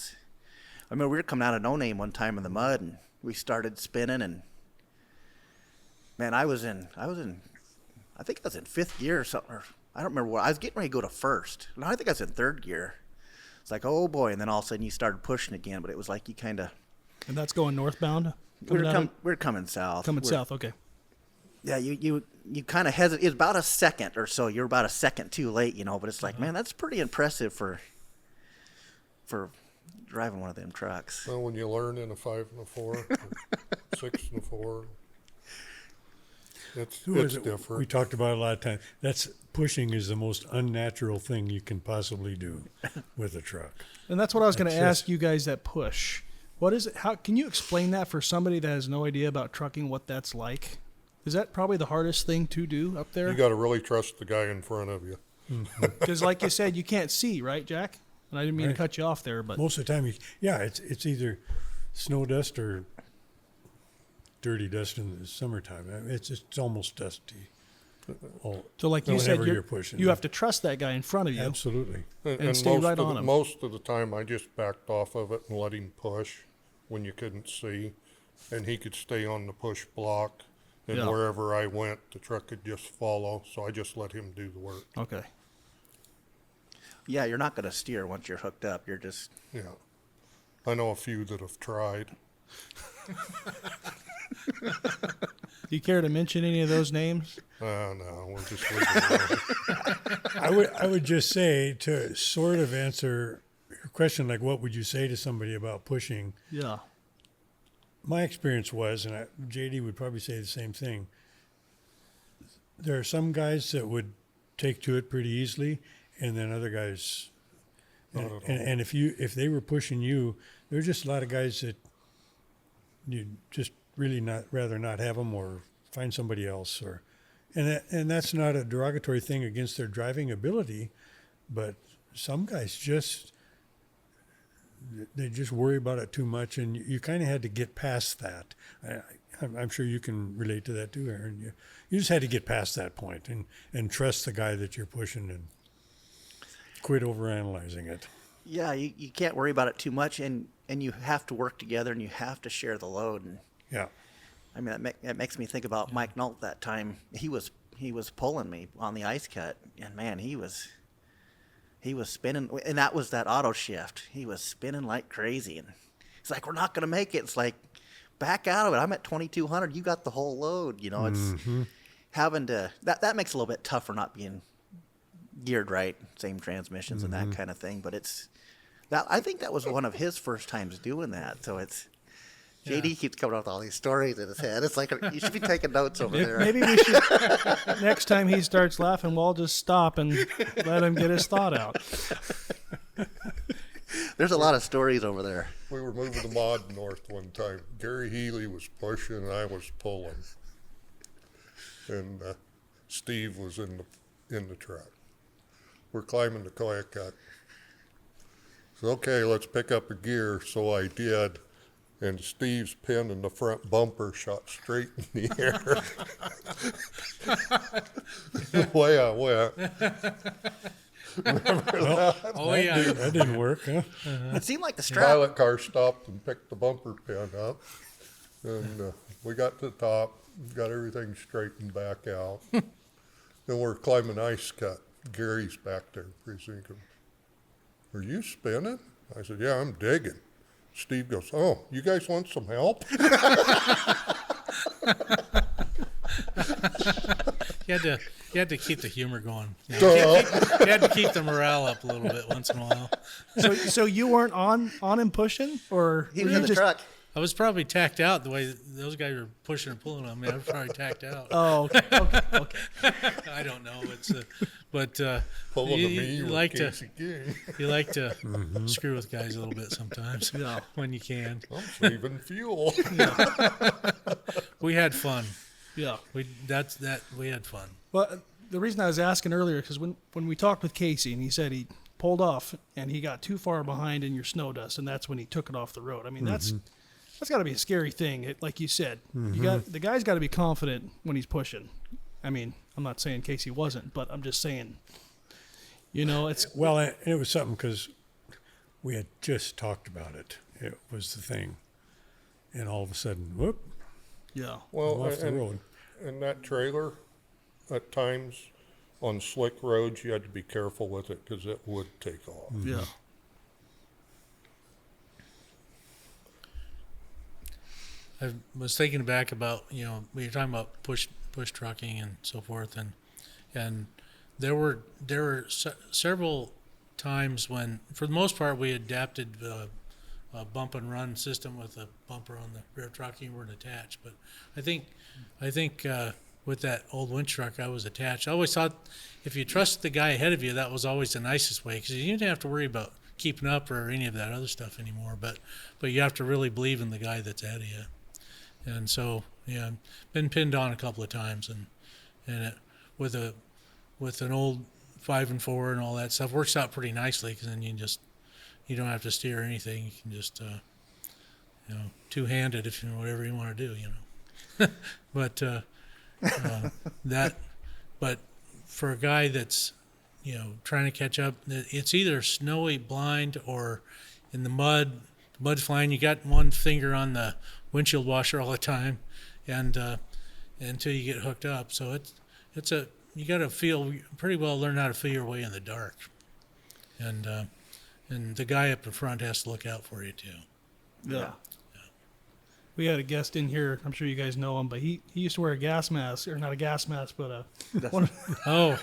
remember we were coming out of No Name one time in the mud, and we started spinning, and man, I think I was in 5th gear or something, or I don't remember what. I was getting ready to go to first. No, I think I was in 3rd gear. It's like, oh boy, and then all of a sudden you started pushing again, but it was like you kind of. And that's going northbound? We're coming south. South, okay. Yeah, you kind of hesitate. It's about a second or so. You're about a second too late, but it's like, man, that's pretty impressive for driving one of them trucks. Well, when you learn in a 5 and a 4, or 6 and a 4, it's different. We talked about it a lot of times. Pushing is the most unnatural thing you can possibly do with a truck. And that's what I was going to ask you guys that push. What is it? How can you explain that for somebody that has no idea about trucking, what that's like? Is that probably the hardest thing to do up there? You got to really trust the guy in front of you. Because like you said, you can't see, right, Jack? And I didn't mean to cut you off there, but most of the time, it's either snow dust or dirty dust in the summertime. It's almost dusty. So like you said, you're pushing, you have to trust that guy in front of you. Absolutely. And stay right on him. Most of the time, I just backed off of it and let him push when you couldn't see, and he could stay on the push block, and wherever I went, the truck could just follow, so I just let him do the work. Okay. Yeah, you're not going to steer once you're hooked up. You're just... Yeah. I know a few that have tried. Do you care to mention any of those names? No, we'll just leave it alone. I would just say, to sort of answer your question, like what would you say to somebody about pushing? Yeah. My experience was, and JD would probably say the same thing, there are some guys that would take to it pretty easily, and then other guys, and if they were pushing you, there were just a lot of guys that you'd just really rather not have them or find somebody else, and that's not a derogatory thing against their driving ability, but some guys they just worry about it too much, and you kind of had to get past that. I'm sure you can relate to that too, Aaron. You just had to get past that point and trust the guy that you're pushing and quit overanalyzing it. Yeah, you can't worry about it too much, and you have to work together, and you have to share the load. And yeah. I mean, that makes me think about Mike Nault that time. He was pulling me on the ice cut, and man, he was spinning, and that was that auto shift. He was spinning like crazy, and it's like, we're not going to make it. It's like, back out of it. I'm at 2,200. You got the whole load. It's having to, that makes it a little bit tougher not being geared right, same transmissions and that kind of thing. But I think that was one of his first times doing that. So JD keeps coming up with all these stories in his head. It's like, you should be taking notes over there. Maybe we should, next time he starts laughing, we'll all just stop and let him get his thought out. There's a lot of stories over there. We were moving the mod north one time. Gary Healy was pushing and I was pulling. And Steve was in the truck. We're climbing the Coya Cut. So, okay, let's pick up a gear. So I did. And Steve's pin in the front bumper shot straight in the air. Way I went. Remember that? Oh, yeah. That didn't work, huh? It seemed like the strap. Pilot car stopped and picked the bumper pin up. And we got to the top, got everything straightened back out. And Then we're climbing ice cut. Gary's back there. He's thinking, "Are you spinning?" I said, "Yeah, I'm digging." Steve goes, "Oh, you guys want some help?" You had to keep the humor going. You had to keep the morale up a little bit once in a while. So you weren't on him pushing, or He were was you in the just? truck. I was probably tacked out the way those guys were pushing and pulling on me. I was probably tacked out. Oh, okay. I don't know. Pulling you, to me you with like to Casey King. you like to screw with guys a little bit sometimes when you can. I'm saving fuel. We had fun. Yeah. We had fun. Well, the reason I was asking earlier because when we talked with Casey and he said he pulled off and he got too far behind in your snow dust and that's when he took it off the road. I mean that's got to be a scary thing. Like you said, the guy's got to be confident when he's pushing. I mean, I'm not saying Casey wasn't, but I'm just saying, it's Well, it was something because we had just talked about it. It was the thing. And all of a sudden, whoop, yeah. Well, off the road. and that trailer, at times, on slick roads, you had to be careful with it because it would take off. Yeah. I was thinking back about, we were talking about push trucking and so forth, and there were several times when, for the most part, we adapted a bump and run system with a bumper on the rear truck. You weren't attached, but I think with that old winch truck, I was attached. I always thought if you trusted the guy ahead of you, that was always the nicest way because you didn't have to worry about keeping up or any of that other stuff anymore. But you have to really believe in the guy that's ahead of you. And so, yeah, been pinned on a couple of times, and it, with an old 5-4 and all that stuff works out pretty nicely because then you don't have to steer or anything. You can just two-handed if whatever you want to do, But but for a guy that's trying to catch up, it's either snowy, blind, or in the mud. The mud's flying. You got one finger on the windshield washer all the time, and until you get hooked up. So you got to pretty well learn how to feel your way in the dark, and the guy up in front has to look out for you too. Yeah. We had a guest in here. I'm sure you guys know him, but he used to wear a gas mask, or not a gas mask, but Oh,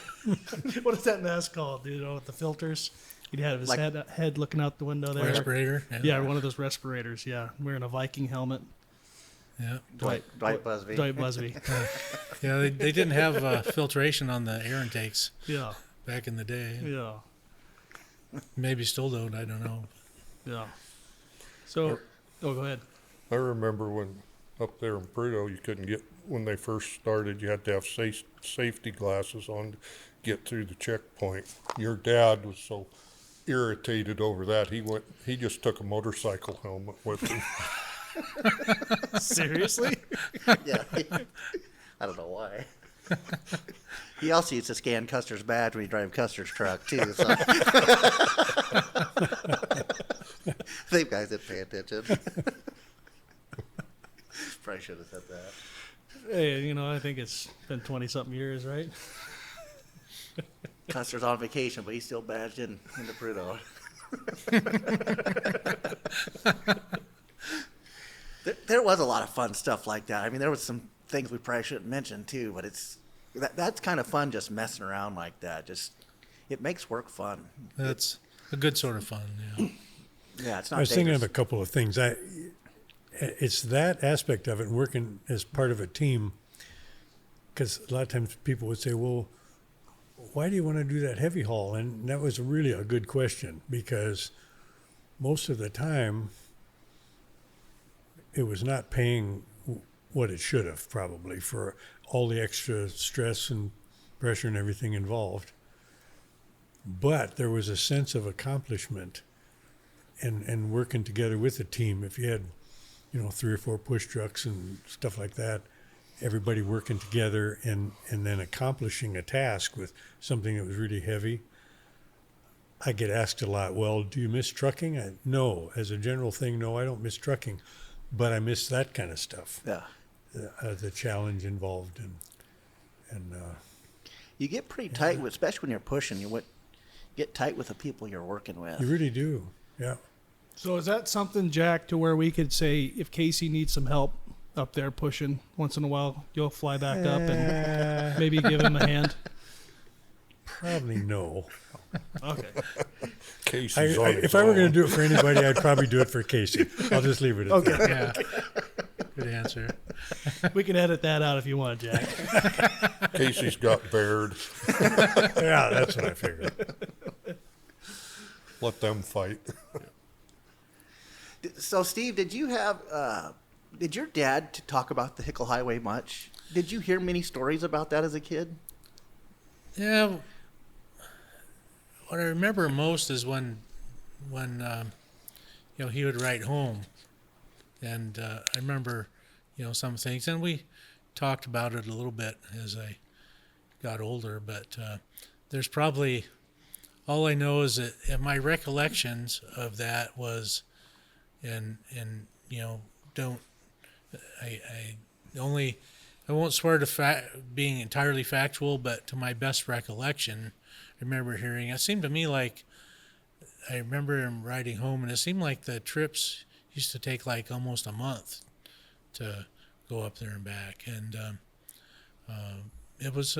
what is that mask called? With the filters. He'd have his head looking out the window there. respirator. Yeah, one of those respirators. Yeah, wearing a Viking helmet. Yeah. Dwight Busby. Dwight Busby. Yeah, they didn't have filtration on the air intakes Yeah. back in the day. Yeah. Maybe still don't. I don't know. Yeah. So, go ahead. I remember when up there in Prudhoe, you couldn't get, when they first started, you had to have safety glasses on to get through the checkpoint. Your dad was so irritated over that, he just took a motorcycle helmet with him. Seriously? Yeah. I don't know why. He also used to scan Custer's badge when he drove Custer's truck, too. So. These guys didn't pay attention. Probably should have said that. Hey, I think it's been 20-something years, right? Custer's on vacation, but he's still badged in the Prudhoe. There was a lot of fun stuff like that. I mean, there was some things we probably shouldn't mention too, but that's kind of fun just messing around like that. It makes work fun. That's a good sort of fun. Yeah. Yeah, it's not. I was thinking dangerous. of a couple of things. It's that aspect of it, working as part of a team, because a lot of times people would say, well, why do you want to do that heavy haul? And that was really a good question, because most of the time it was not paying what it should have, probably, for all the extra stress and pressure and everything involved. But there was a sense of accomplishment and working together with a team. If you had 3 or 4 push trucks and stuff like that, everybody working together and then accomplishing a task with something that was really heavy. I get asked a lot, well, do you miss trucking? No, as a general thing, no, I don't miss trucking, but I miss that kind of stuff. Yeah. The challenge involved and You get pretty tight, especially when you're pushing. You get tight with the people you're working with. You really do. Yeah. So is that something, Jack, to where we could say if Casey needs some help up there pushing once in a while, you'll fly back up and maybe give him a hand? Probably no. Okay. Casey's on his If I were going own. to do it for anybody, I'd probably do it for Casey. I'll just leave it at that. Yeah. Good answer. We can edit that out if you want, Jack. Casey's got Baird. Yeah, that's what I figured. Let them fight. So, Steve, did you have? Did your dad talk about the Hickle Highway much? Did you hear many stories about that as a kid? Yeah. What I remember most is when he would write home, and I remember some things, and we talked about it a little bit as I got older. But there's probably all I know is that my recollections of that was, and don't I won't swear to being entirely factual, but to my best recollection, I remember hearing. It seemed to me like I remember him riding home, and it seemed like the trips used to take like almost a month to go up there and back, and it was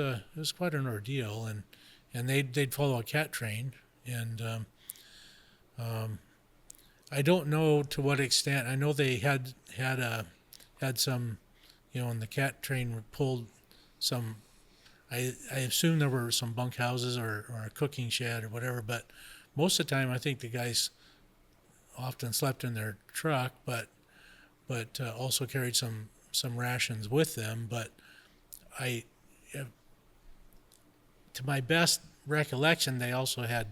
quite an ordeal, and they'd follow a cat train, and I don't know to what extent. I know they had some, and the cat train pulled some. I assume there were some bunkhouses or a cooking shed or whatever, but most of the time I think the guys often slept in their truck, but also carried some rations with them. But to my best recollection, they also had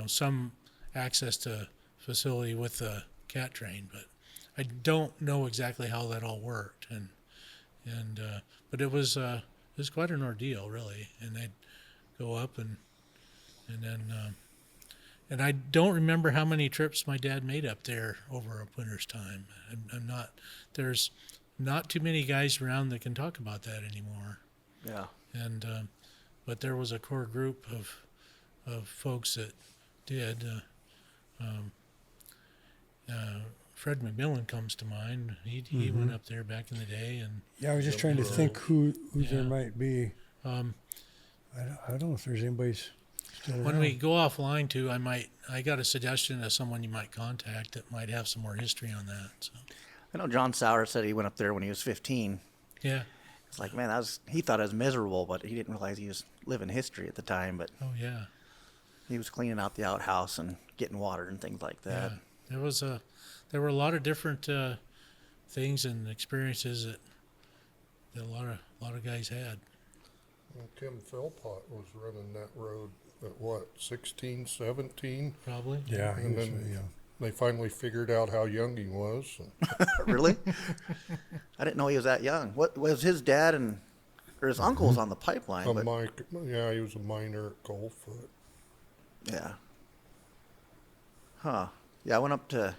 some access to facility with the cat train, but I don't know exactly how that all worked, but it was quite an ordeal, really. And they'd go up and then and I don't remember how many trips my dad made up there over a winter's time. There's not too many guys around that can talk about that anymore. Yeah. And but there was a core group of folks that did. Fred McMillan comes to mind. He went up there back in the day, and Yeah, I was just trying to think who there Yeah. might be. I don't know if there's anybody still around. when we go offline too, I got a suggestion of someone you might contact that might have some more history on that. So I know John Sauer said he went up there when he was 15. yeah, It's like, man, he thought it was miserable, but he didn't realize he was living history at the time. But oh yeah, he was cleaning out the outhouse and getting water and things like that. yeah. There were a lot of different things and experiences that a lot of guys had. Well, Tim Philpott was running that road at what, 16, 17? Probably. Yeah, And then they finally figured out how young he was. Really? I didn't know he was that young. What was his dad or his uncle was on the pipeline? But, He was a miner at Goldfoot. yeah. Huh. Yeah, I went up to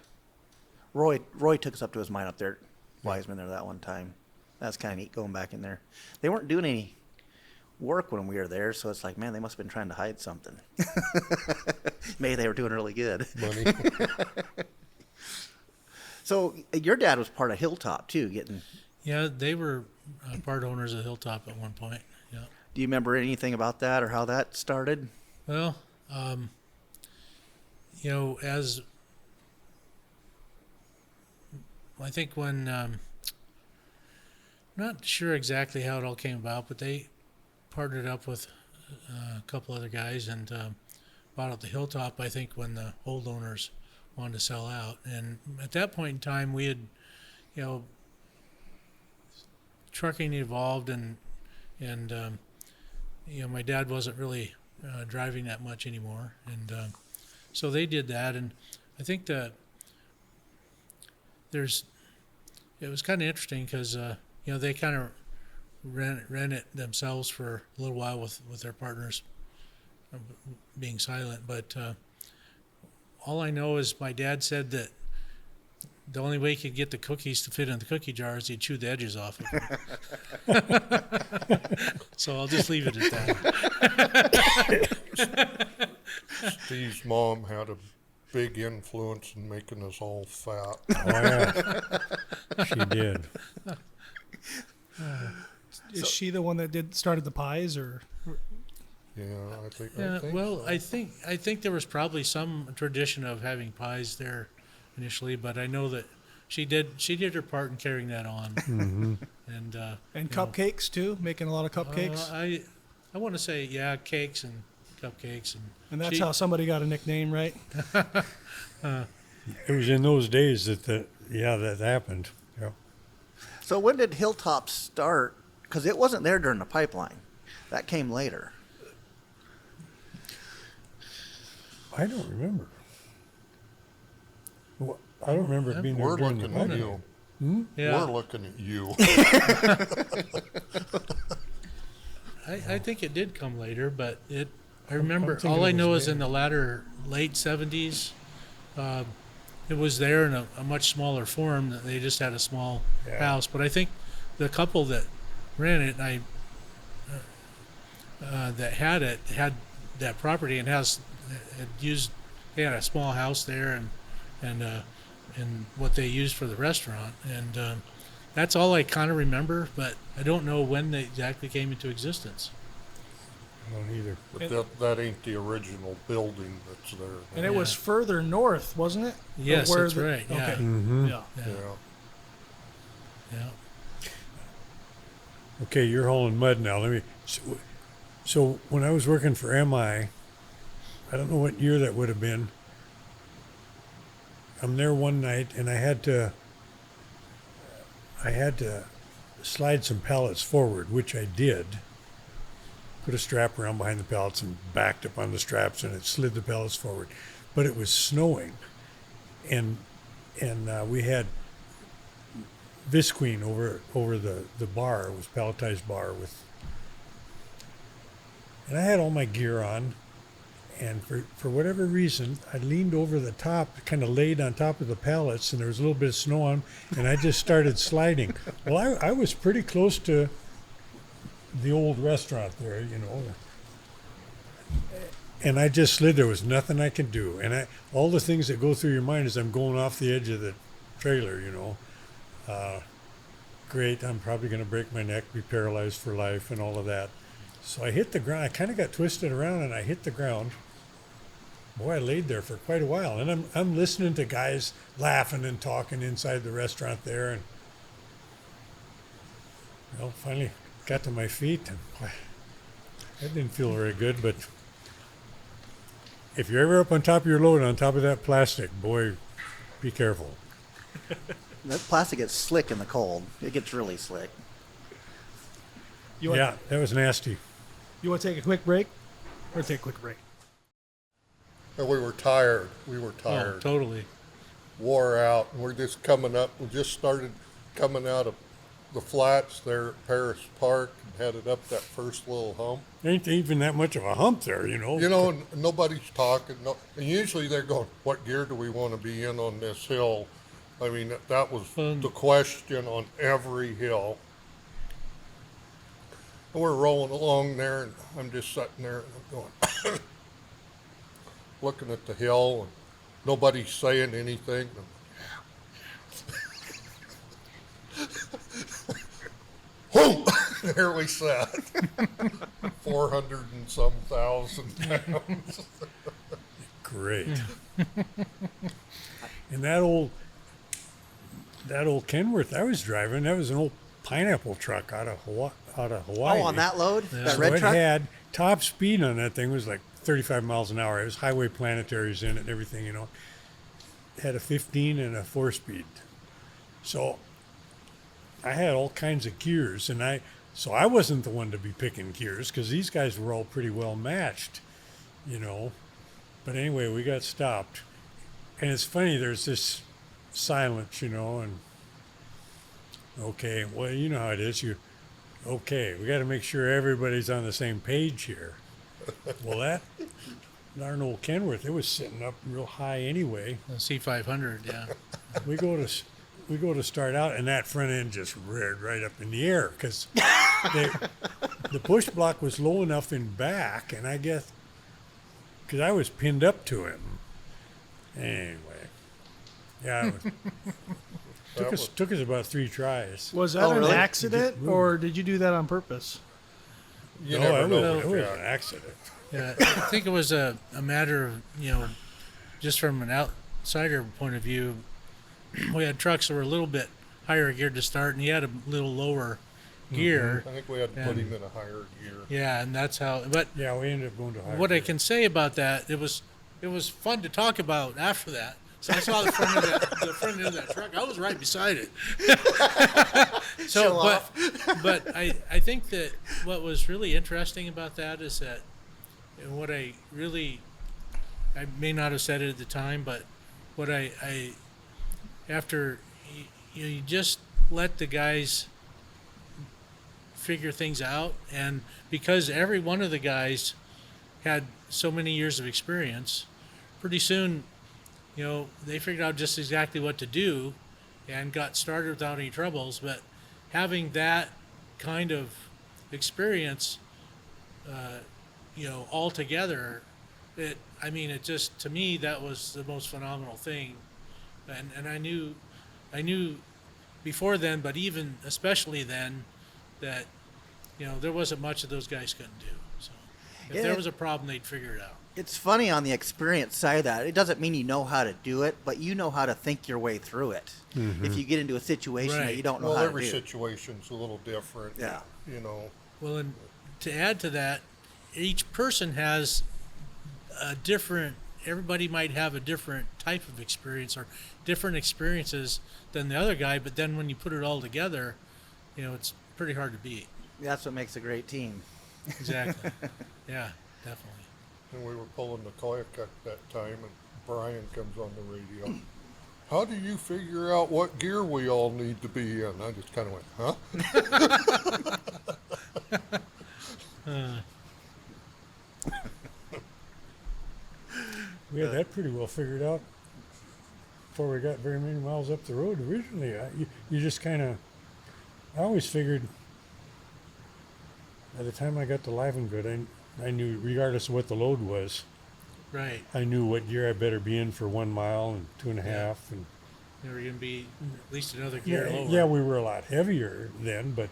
Roy took us up to his mine up there at Wiseman there that one time. That's kind of neat going back in there. They weren't doing any work when we were there, so it's like, man, they must have been trying to hide something. Maybe they were doing really good. Money. So your dad was part of Hilltop too, getting. Yeah, they were part owners of Hilltop at one point. Yeah. Do you remember anything about that or how that started? Well, as I think when not sure exactly how it all came about, but they partnered up with a couple other guys and bought out the Hilltop. I think when the old owners wanted to sell out, and at that point in time, we had, trucking evolved, and my dad wasn't really driving that much anymore, and so they did that, and I think that it was kind of interesting because they kind of ran it themselves for a little while with their partners being silent, but all I know is my dad said that the only way you could get the cookies to fit in the cookie jar is you chew the edges off of them. So I'll just leave it at that. Steve's mom had a big influence in making us all fat. Oh, yeah. She did. Is she the one that started the pies, or? Yeah, I think. Yeah, well, so. I think there was probably some tradition of having pies there initially, but I know that she did her part in carrying that on. Mm-hmm. And you know, cupcakes too, making a lot of cupcakes. I want to say cakes and cupcakes And that's how somebody got a nickname, right? It was in those days that happened. Yeah. So when did Hilltop start? Because it wasn't there during the pipeline. That came later. I don't remember. Well, I don't remember it being there We're during the looking at pipeline. you. Yeah. We're looking at you. I think it did come later, but I remember thinking all I it know was is in the late 70s, it was there in a much smaller form. That they just had a small Yeah. house. But I think the couple that ran it, that had that property and they had a small house there and what they used for the restaurant, and that's all I kind of remember. But I don't know when they exactly came into existence. I don't either. But that ain't the original building that's there. And it was further north, wasn't it? Yes, Of where that's right. Yeah. Okay. Mm-hmm. Yeah. Yeah. Yeah. Yeah. Okay, you're hauling mud now. So when I was working for MI, I don't know what year that would have been. I'm there one night and I had to slide some pallets forward, which I did. Put a strap around behind the pallets and backed up on the straps, and it slid the pallets forward. But it was snowing, and we had Visqueen over the bar. It was palletized bar and I had all my gear on, and for whatever reason, I leaned over the top, kind of laid on top of the pallets, and there was a little bit of snow on, and I just started sliding. Well, I was pretty close to the old restaurant there, and I just slid. There was nothing I could do, and all the things that go through your mind as I'm going off the edge of the trailer, great, I'm probably going to break my neck, be paralyzed for life, and all of that. So I hit the ground. I kind of got twisted around, and I hit the ground. Boy, I laid there for quite a while, and I'm listening to guys laughing and talking inside the restaurant there, and finally got to my feet, and boy, that didn't feel very good. But if you're ever up on top of your load, on top of that plastic, boy, be careful. That plastic gets slick in the cold. It gets really slick. Yeah, that was nasty. You want to take a quick break? Or take a quick break? And we were tired. Oh, totally. Wore out. And we're just coming up. We just started coming out of the flats there at Paris Park and headed up that first little hump. Ain't even that much of a hump there, And nobody's talking. No, and usually they're going, what gear do we want to be in on this hill? I mean, that was the question on every hill. And we're rolling along there, and I'm just sitting there, and I'm going, looking at the hill, and nobody's saying anything. Whoa! There we sat. 400 and some thousand pounds. Great. And that old Kenworth I was driving, that was an old pineapple truck out of Hawaii. Oh, on that load? That So red it truck? had top speed on that thing was like 35 miles an hour. It was highway planetaries in it and everything, It had a 15 and a 4-speed. So I had all kinds of gears, and I wasn't the one to be picking gears because these guys were all pretty well matched, But anyway, we got stopped. And it's funny, there's this silence, and okay, well, you know how it is. Okay, we got to make sure everybody's on the same page here. Well, that darn old Kenworth, it was sitting up real high anyway. The C500, yeah. we go to start out, and that front end just reared right up in the air because the push block was low enough in back, and I guess because I was pinned up to him. Anyway, yeah, took us about 3 tries. Was that Oh, an really? accident, or did you do that on purpose? You No, never know it with was Jack. an accident. Yeah, I think it was a matter of, just from an outsider point of view, we had trucks that were a little bit higher geared to start, and he had a little lower gear. I think we had to put him in a higher gear. Yeah, and that's how. But Yeah, we ended up going to higher. what I gear. can say about that, it was fun to talk about after that. So I saw the front end of that truck. I was right beside it. So, Show off. but I think that what was really interesting about that is that, and what I may not have said it at the time, but what I after you just let the guys figure things out, and because every one of the guys had so many years of experience, pretty soon, they figured out just exactly what to do and got started without any troubles. But having that kind of experience, all together, it just, to me, that was the most phenomenal thing. And I knew before then, but even especially then, that, there wasn't much that those guys couldn't do. So if Yeah. there was a problem, they'd figure it out. It's funny on the experience side of that. It doesn't mean you know how to do it, but you know how to think your way through it. If you get into a situation that Right. you don't know Well, how to every do. situation's a little different. Yeah. Well, and to add to that, each person has a different, everybody might have a different type of experience or different experiences than the other guy, but then when you put it all together, it's pretty hard to beat. That's what makes a great team. Exactly. Yeah, definitely. And we were pulling the kayak at that time, and Brian comes on the radio. How do you figure out what gear we all need to be in? I just kind of went, huh? We had that pretty well figured out before we got very many miles up the road. Originally, you just kind of, I always figured by the time I got to Live and Good, I knew, regardless of what the load was, Right. I knew what gear I better be in for 1 mile and 2.5. Yeah. And They were going to be at least another gear lower. yeah, we were a lot heavier then, but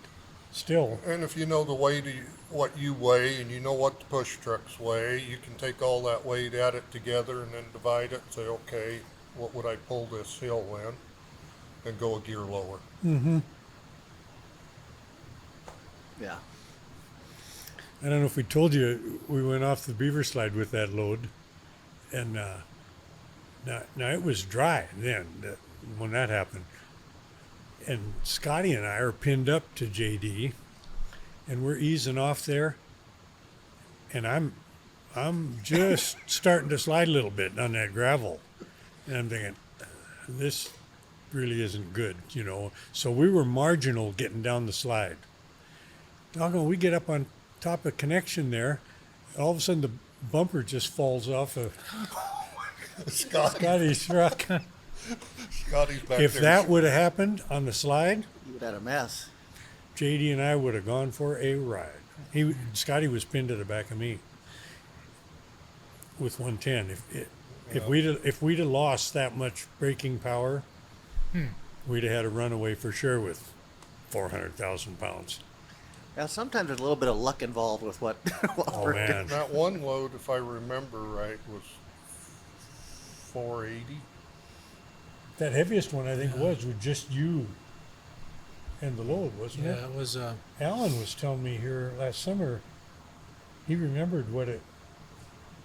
still. And if you know the weight, what you weigh, and you know what the push trucks weigh, you can take all that weight, add it together, and then divide it and say, okay, what would I pull this hill in? And go a gear lower. Mm-hmm. Yeah. I don't know if we told you, we went off the beaver slide with that load, and now it was dry then when that happened, and Scotty and I are pinned up to JD, and we're easing off there, and I'm just starting to slide a little bit on that gravel, and I'm thinking, this really isn't good, So we were marginal getting down the slide. Doggone, we get up on top of connection there, all of a sudden the bumper just falls off of Scotty's truck. Scotty's back If there. that would have happened on the slide, You would have had a mess. JD and I would have gone for a ride. Scotty was pinned to the back of me with 110. If we'd have lost that much braking power, we'd have had a runaway for sure with 400,000 pounds. Yeah, sometimes there's a little bit of luck involved with what Oh we're doing. man, That one load, if I remember right, was 480. that heaviest one I think was with just you and the load, wasn't Yeah, it? it was, Alan was telling me here last summer, he remembered what it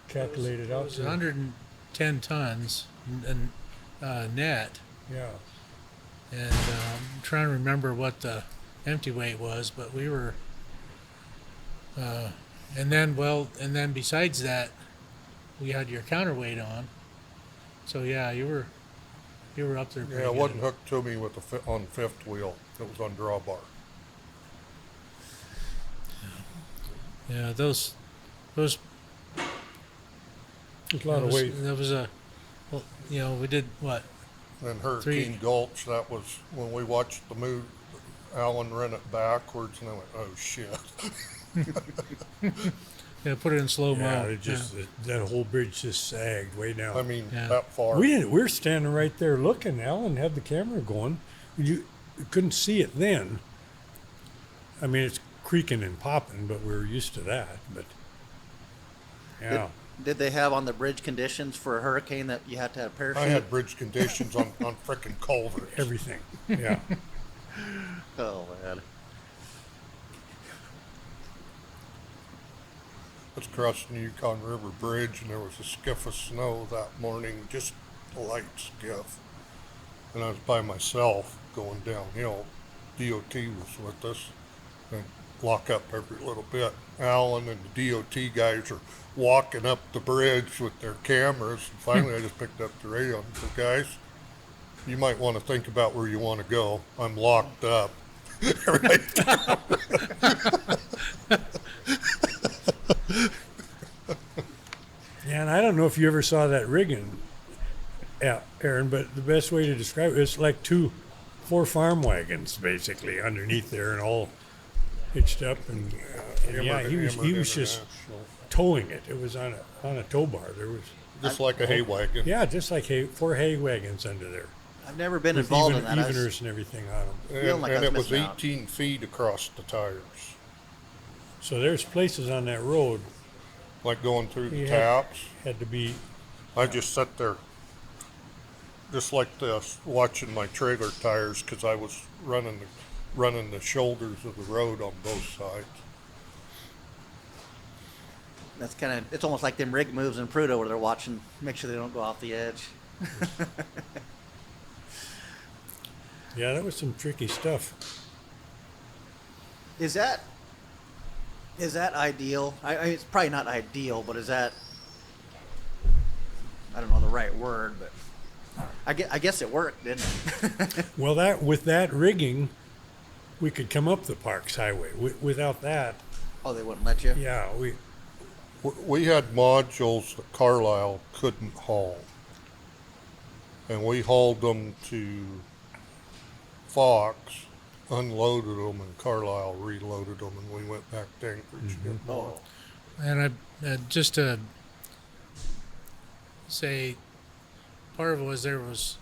calculated it out was to. 110 tons and net. Yeah. And I'm trying to remember what the empty weight was, but we were, and then besides that, we had your counterweight on. So yeah, you were up there. Pretty Yeah, it good. wasn't hooked to me with on fifth wheel. It was on drawbar. Yeah, those. There's a lot of weight. There was we did what, And Hurricane Gulch, that was when we watched the move. Alan ran it backwards, and I went, "Oh shit!" Yeah, put it in slow mo. Yeah, it just that whole bridge just sagged way down. I mean, Yeah. that far. we were standing right there looking. Alan had the camera going. You couldn't see it then. I mean, it's creaking and popping, but we were used to that. But yeah, Did they have on the bridge conditions for a hurricane that you had to have a parachute? I had bridge conditions on frickin' culverts. everything. Yeah. Oh man. I was crossing the Yukon River Bridge, and there was a skiff of snow that morning, just a light skiff. And I was by myself going downhill. DOT was with us, and lock up every little bit. Alan and the DOT guys are walking up the bridge with their cameras. And finally, I just picked up the radio and said, "Guys, you might want to think about where you want to go. I'm locked up." Yeah, and I don't know if you ever saw that rigging, Aaron, but the best way to describe it's like 4 farm wagons basically underneath there and all hitched up and yeah, he was just towing it. It was on a tow bar. There was Just like a hay wagon. yeah, just like 4 hay wagons under there. I've never been With involved in that. I was eveners and everything on them. feeling like I And it was was missing out. 18 feet across the tires, So there's places on that road like going through the You taps. had to be I just sat there, just like this, watching my trailer tires, because I was running the shoulders of the road on both sides. That's kind of, it's almost like them rig moves in Prudhoe where they're watching, make sure they don't go off the edge. yeah, that was some tricky stuff. Is that ideal? It's probably not ideal, but is that, I don't know the right word, but I guess it worked, didn't it? Well, with that rigging, we could come up the Parks Highway. Without that, Oh, they wouldn't let you? yeah, We had modules that Carlisle couldn't haul, and we hauled them to Fox, unloaded them, and Carlisle reloaded them, and we went back to Anchorage. to get more. Oh, And I just to say, part of it was there was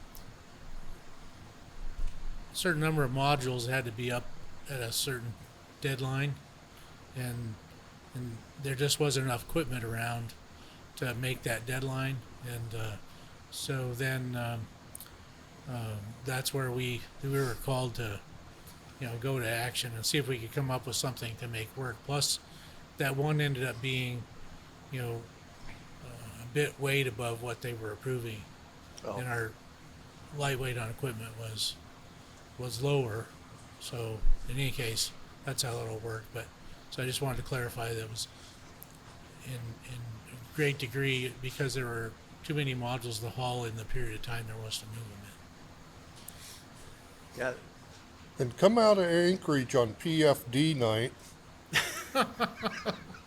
a certain number of modules that had to be up at a certain deadline, and there just wasn't enough equipment around to make that deadline, and so then that's where we were called to go to action and see if we could come up with something to make work. Plus, that one ended up being a bit weight above what they were approving, oh. and our lightweight on equipment was lower. So in any case, that's how it'll work. But so I just wanted to clarify that it was in a great degree because there were too many modules to haul in the period of time there was to move them in. Yeah. And come out of Anchorage on PFD night,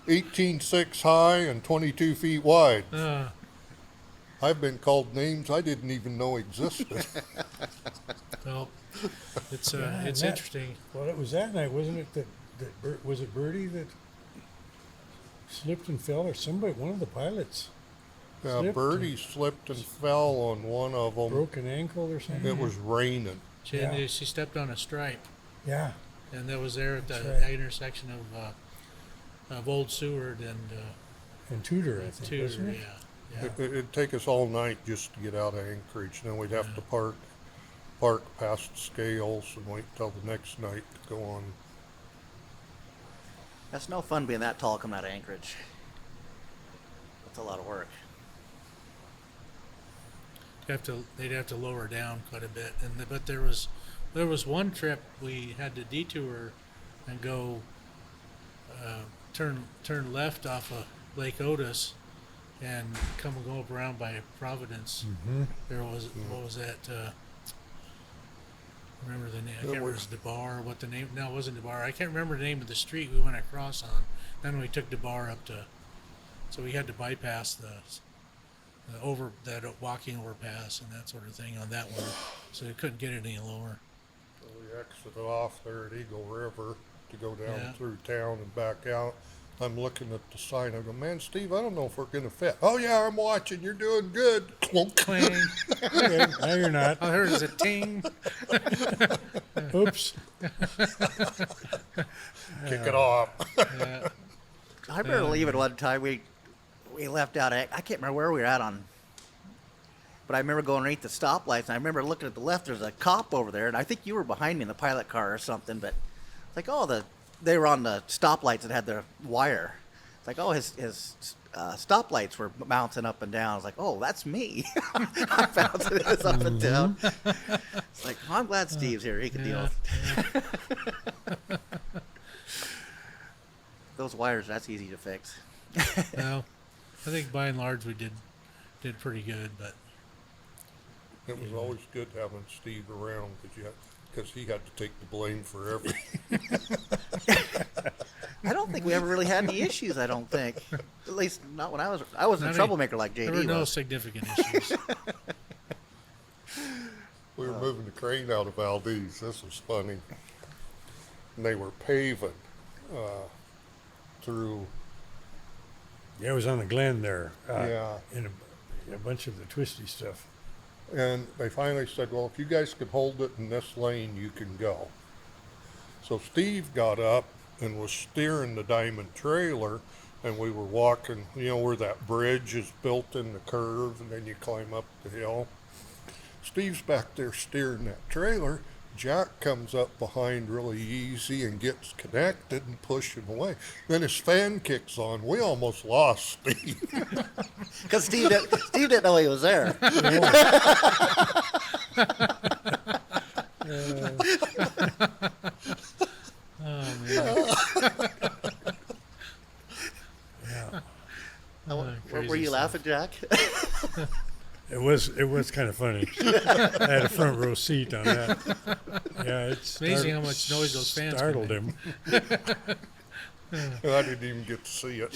18.6 high and 22 feet wide. I've been called names I didn't even know existed. Well, it's Yeah, it's that- interesting. well, it was that night, wasn't it? That was it Birdie that slipped and fell, or somebody, one of the pilots Yeah, Slipped Birdie slipped and fell on one of them. broke an ankle or something. It was raining. She stepped on a stripe, Yeah, and that was there at the That's right. intersection of Old Seward and and Tudor, I think, Tudor. wasn't it? Yeah. It'd take us all night just to get out of Anchorage. Then we'd have to park past the scales and wait till the next night to go on. That's no fun being that tall coming out of Anchorage. That's a lot of work. They'd have to lower down quite a bit, but there was one trip we had to detour and go turn left off of Lake Otis and go up around by Providence. Mm-hmm. There was what was that? Remember the name? I can't remember. It was DeBar. What the name? No, it wasn't DeBar. I can't remember the name of the street we went across on. Then we took DeBar up to, so we had to bypass the that walking overpass and that sort of thing on that one, so they couldn't get it any lower. So we exited off there at Eagle River to go down Yeah. through town and back out. I'm looking at the sign. I go, man, Steve, I don't know if we're going to fit. Oh, yeah, I'm watching. You're doing good. Clunk. Clang. Okay, now you're not. I heard it was a ting. Oops. Kick it off. Yeah. I remember leaving one time. We left out. I can't remember where we were at on. But I remember going underneath the stoplights, and I remember looking at the left. There's a cop over there, and I think you were behind me in the pilot car or something. But it's like, oh, they were on the stoplights that had the wire. It's like, oh, his stoplights were bouncing up and down. I was like, oh, that's me. I'm bouncing this up and down. It's like, oh, I'm glad Steve's here. He can deal with it. Those wires, that's easy to fix. Well, I think by and large we did pretty good, but It was always good having Steve around because he had to take the blame for everything. I don't think we ever really had any issues. I don't think, at least not when I wasn't Not a any- troublemaker like there JD were no was. significant issues. We were moving the crane out of Valdez. This was funny. And they were paving through. Yeah, it was on the Glen there. Yeah. In a bunch of the twisty stuff. And they finally said, well, if you guys could hold it in this lane, you can go. So Steve got up and was steering the diamond trailer, and we were walking, where that bridge is built in the curve, and then you climb up the hill. Steve's back there steering that trailer. Jack comes up behind really easy and gets connected and pushing away. Then his fan kicks on. We almost lost Steve. Because Steve didn't know he was there. Oh man. Yeah. Were you laughing, Jack? It was kind of funny. I had a front row seat on that. Yeah, it's Amazing how much noise those fans can startled make. him. I didn't even get to see it.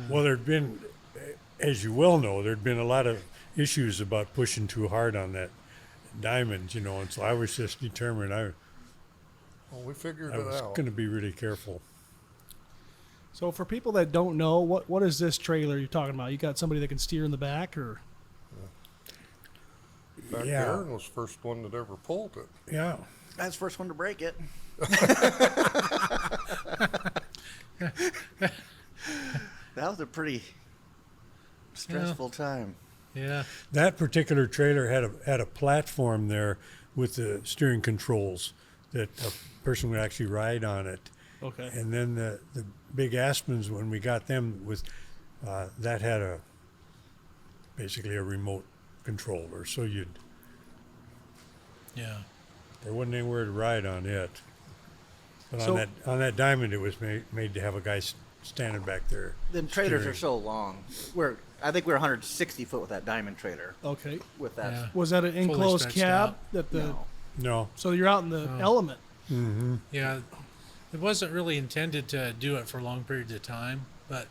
Well, there'd been, as you well know, there'd been a lot of issues about pushing too hard on that diamond, and so I was just determined Well, we figured I it was out. going to be really careful. So for people that don't know, what is this trailer you're talking about? You got somebody that can steer in the back, or Back Yeah. Aaron was the first one that ever pulled it. Yeah. I was the first one to break it. That was a pretty stressful time. Yeah. That particular trailer had a platform there with the steering controls that a person would actually ride on it. okay, And then the big Aspens, when we got them, that had basically a remote controller, so Yeah. there wasn't anywhere to ride on it. But So- on that diamond, it was made to have a guy standing back there. Them trailers steering. are so long. I think we're 160 foot with that diamond trailer. okay. With that, Yeah. Was that an Fully enclosed stretched cab out. that the? no. No. So you're out in the element. Mm-hmm. Yeah, it wasn't really intended to do it for long periods of time, but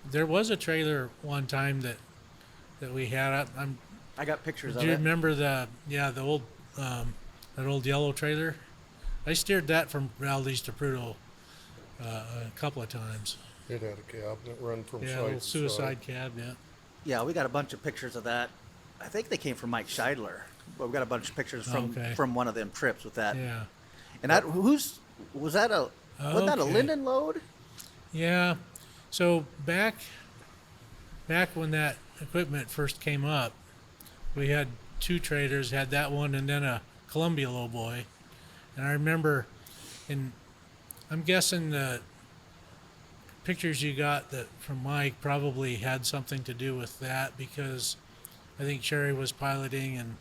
there was a trailer one time that we had. I got pictures Do of you it. remember the old that old yellow trailer? I steered that from Valdez to Prudhoe a couple of times. It had a cabinet run from Yeah, a side little to suicide side. cab. Yeah. Yeah, we got a bunch of pictures of that. I think they came from Mike Scheidler, but we got a bunch of pictures Okay. from one of them trips with that. Yeah. And that was that a wasn't that a Okay. Linden load? Yeah. So back when that equipment first came up, we had two trailers, had that one and then a Columbia lowboy. And I remember I'm guessing the pictures you got from Mike probably had something to do with that, because I think Sherry was piloting and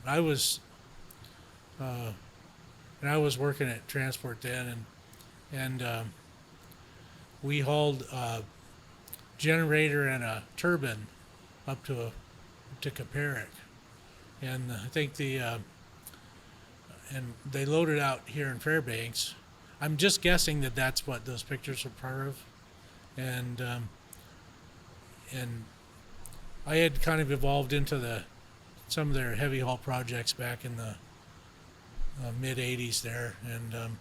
I was working at transport then, and we hauled a generator and a turbine up to Caperic, and I think and they loaded out here in Fairbanks. I'm just guessing that that's what those pictures are part of, and and I had kind of evolved into some of their heavy haul projects back in the mid '80s there, and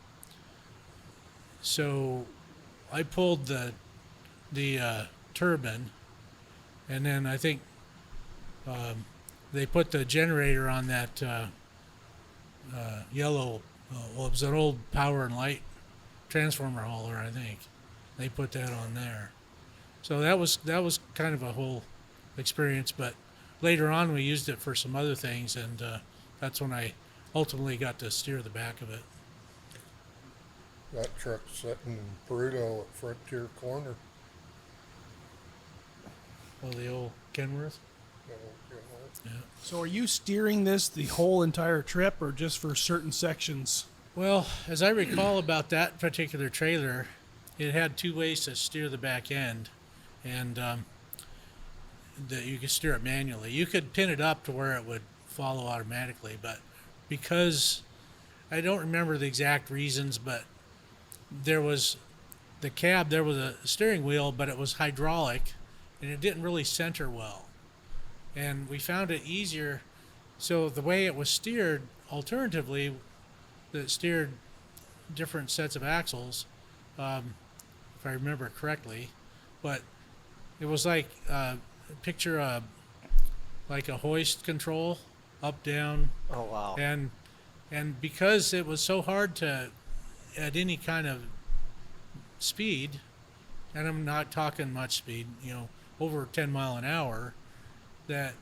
so I pulled the turbine, and then I think they put the generator on that yellow. Well, it was an old power and light transformer hauler, I think. They put that on there, so that was kind of a whole experience. But later on, we used it for some other things, and that's when I ultimately got to steer the back of it. That truck's sitting in Peruto at Frontier Corner. Oh, the old Kenworth. Yeah. So are you steering this the whole entire trip or just for certain sections? Well, as I recall about that particular trailer, it had two ways to steer the back end, and that you could steer it manually. You could pin it up to where it would follow automatically, but because I don't remember the exact reasons, but there was the cab, there was a steering wheel, but it was hydraulic, and it didn't really center well. And we found it easier. So the way it was steered, alternatively, that steered different sets of axles, if I remember correctly, but it was like picture like a hoist control, up, down, Oh wow. and because it was so hard to at any kind of speed, and I'm not talking much speed, over 10 mile an hour, that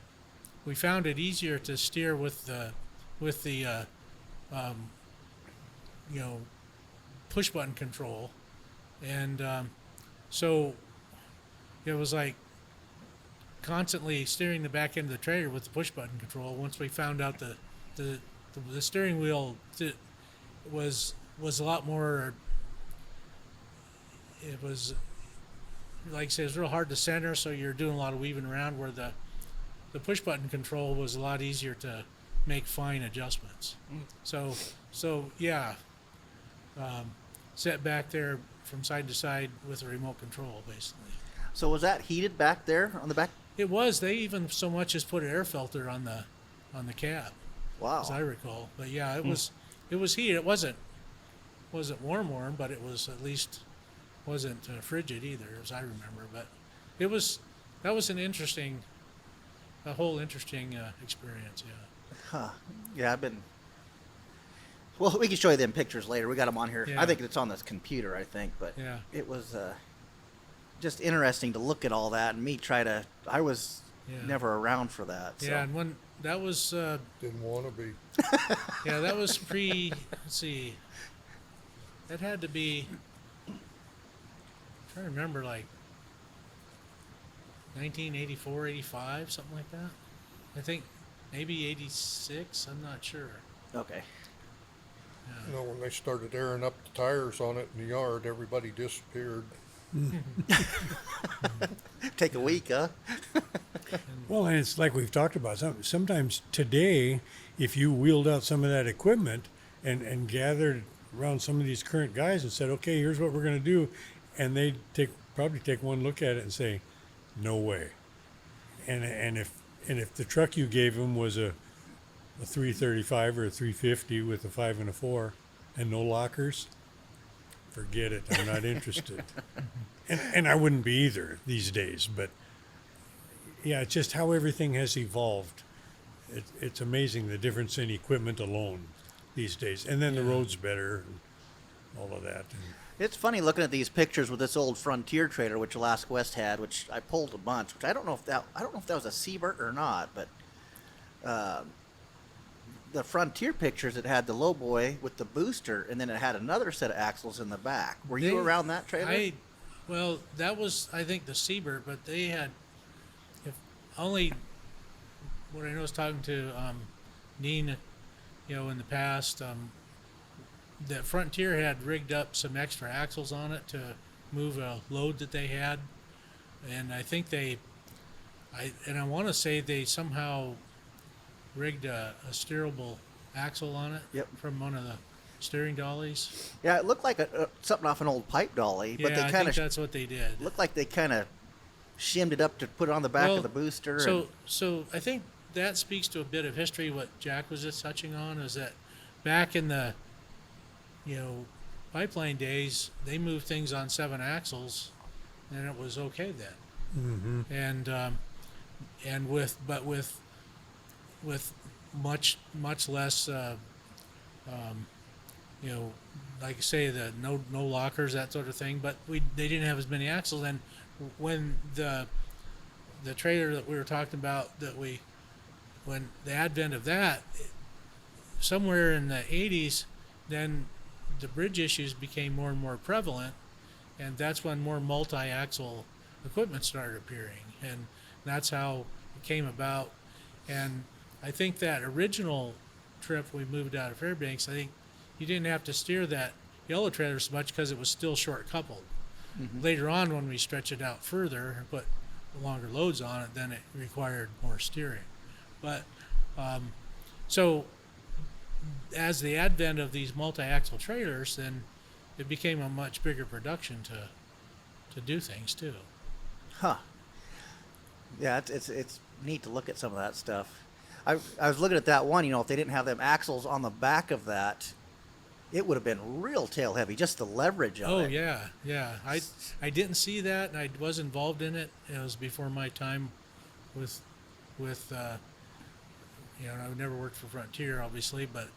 we found it easier to steer with the push button control, and so it was like constantly steering the back end of the trailer with the push button control. Once we found out the steering wheel was a lot more. It was, like I said, it was real hard to center, so you're doing a lot of weaving around, where the push button control was a lot easier to make fine adjustments. So yeah, set back there from side to side with a remote control, basically. So was that heated back there on the back? It was. They even so much as put an air filter on the cab, Wow. as I recall. But yeah, it was heated. It wasn't warm, but it was at least wasn't frigid either, as I remember. But that was a whole interesting experience. Yeah. Huh. Yeah, I've been. Well, we can show you them pictures later. We got them on here. Yeah. I think it's on this computer, I think. But Yeah. it was just interesting to look at all that and me try to. I was Yeah. never around for that. So. Yeah, and when that was Didn't want to be. yeah, that was pre. Let's see. That had to be. I'm trying to remember, like 1984, 85, something like that. I think maybe 86. I'm not sure. Okay. You know, when they started airing up the tires on it in the yard, everybody disappeared. Take a week, huh? Well, and it's like we've talked about. Sometimes today, if you wheeled out some of that equipment and gathered around some of these current guys and said, "Okay, here's what we're going to do," and they probably take one look at it and say, "No way." And if the truck you gave them was a 335 or a 350 with a 5 and a 4 and no lockers, forget it. I'm not interested. And I wouldn't be either these days. But yeah, it's just how everything has evolved. It's amazing the difference in equipment alone these days. And then the road's better and all of that. It's funny looking at these pictures with this old Frontier trailer, which Alaska West had, which I pulled a bunch. Which I don't know if that was a Seabird or not, but the Frontier pictures, it had the lowboy with the booster, and then it had another set of axles in the back. Were you around that trailer? Well, that was, I think, the Seabird, but they had, if only, what I know is talking to Neen, in the past, that Frontier had rigged up some extra axles on it to move a load that they had, and I think I want to say they somehow rigged a steerable axle on it. Yep. From one of the steering dollies. Yeah, it looked like something off an old pipe dolly, but Yeah, they I kind think of that's what they did. looked like they kind of shimmed it up to put it on the back of the booster. So I think that speaks to a bit of history. What Jack was just touching on is that back in the, pipeline days, they moved things on 7 axles, and it was okay then. Mm-hmm. And with much less, like I say, the no lockers, that sort of thing. But they didn't have as many axles. And when the trailer that we were talking about, when the advent of that, somewhere in the 80s, then the bridge issues became more and more prevalent, and that's when more multi-axle equipment started appearing, and that's how it came about. And I think that original trip we moved out of Fairbanks, I think you didn't have to steer that yellow trailer so much because it was still short coupled. Later on, when we stretched it out further and put longer loads on it, then it required more steering. But so as the advent of these multi-axle trailers, then it became a much bigger production to do things too. Huh. Yeah, it's neat to look at some of that stuff. I was looking at that one, if they didn't have them axles on the back of that, it would have been real tail heavy, just the leverage of it. Oh, yeah. I didn't see that, and I was involved in it. It was before my time with I never worked for Frontier, obviously, but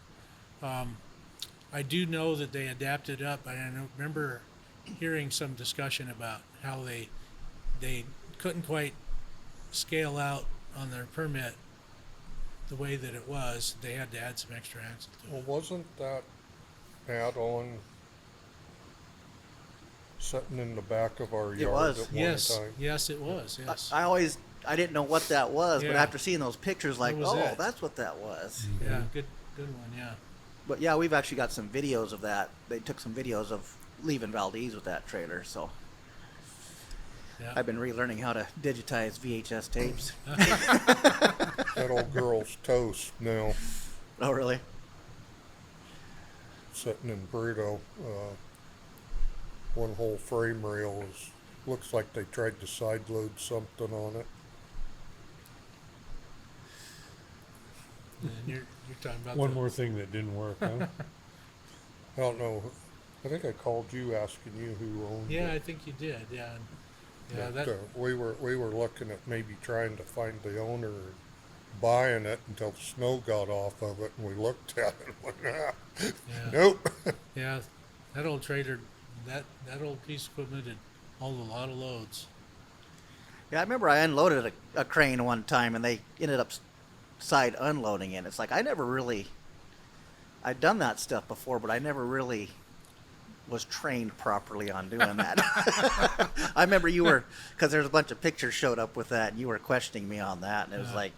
I do know that they adapted up, and I remember hearing some discussion about how they couldn't quite scale out on their permit the way that it was. They had to add some extra axle to it. Well, wasn't that add-on sitting in the back of our yard was. at one time? Yes, it was. Yes. I didn't know what that was, but Yeah. after seeing those pictures, like, What was that? that's what that was. Yeah, good one. Yeah. But yeah, we've actually got some videos of that. They took some videos of leaving Valdez with that trailer, so Yeah. I've been relearning how to digitize VHS tapes. That old girl's toast now, Oh, really? sitting in Burrito. One whole frame rail looks like they tried to side load something on it. And you're talking about One more thing that didn't work, huh? I don't know. I think I called you asking you who owned Yeah, I it. think you did. Yeah. Yeah. But, That. we were looking at maybe trying to find the owner and buying it until the snow got off of it, and we looked at it and went, Yeah. nope. Yeah. That old trailer. That old piece of equipment had hauled a lot of loads. Yeah, I remember I unloaded a crane one time, and they ended up side unloading it. It's like I'd done that stuff before, but I never really was trained properly on doing that. I remember because there's a bunch of pictures showed up with that, and you were questioning me on that, and it was like,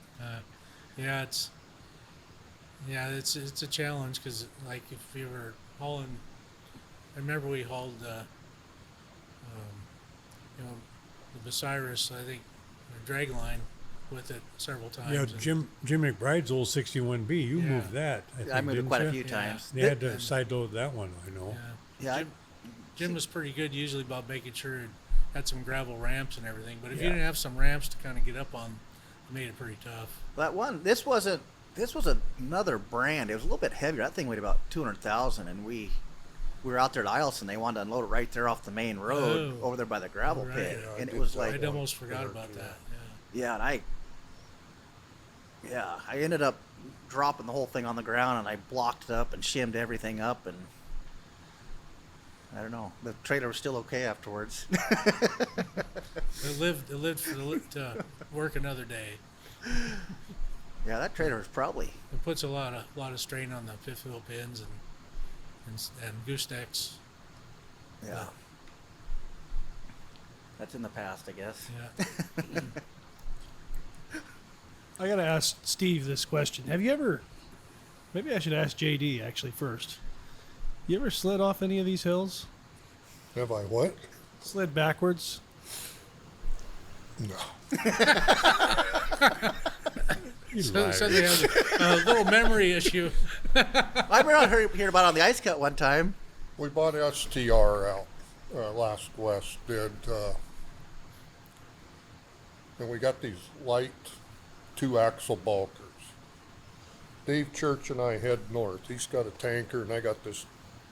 Yeah, it's a challenge because like if you were hauling, I remember we hauled the Bucyrus, I think, drag line with it several times. Yeah, and- Jim McBride's old 61B, you Yeah. moved that. I think, I moved it didn't quite a you? few Yeah. times. They had to side load that one, I know. Yeah. Yeah, Jim was pretty good usually about making sure it had some gravel ramps and everything. But if you Yeah. didn't have some ramps to kind of get up on, it made it pretty tough. this was another brand. It was a little bit heavier. That thing weighed about 200,000, and we were out there at Eielson. They wanted to unload it right there off the main road Oh. over there by the gravel Right. pit, Yeah, I and it did was that like, I'd almost forgot about that. yeah, and I ended up dropping the whole thing on the ground, and I blocked it up and shimmed everything up, and I don't know. The trailer was still okay afterwards. It lived to work another day. Yeah, that trailer was probably. It puts a lot of strain on the fifth wheel pins and goosenecks. Yeah. That's in the past, I guess. Yeah. I gotta ask Steve this question. Have you ever? Maybe I should ask JD actually first. You ever slid off any of these hills? Have I what? Slid backwards? No. You So liar. they have a little memory issue. I remember hearing about it on the ice cut one time. We bought STR out last West did, and we got these light 2-axle bulkers. Dave Church and I head north. He's got a tanker, and I got this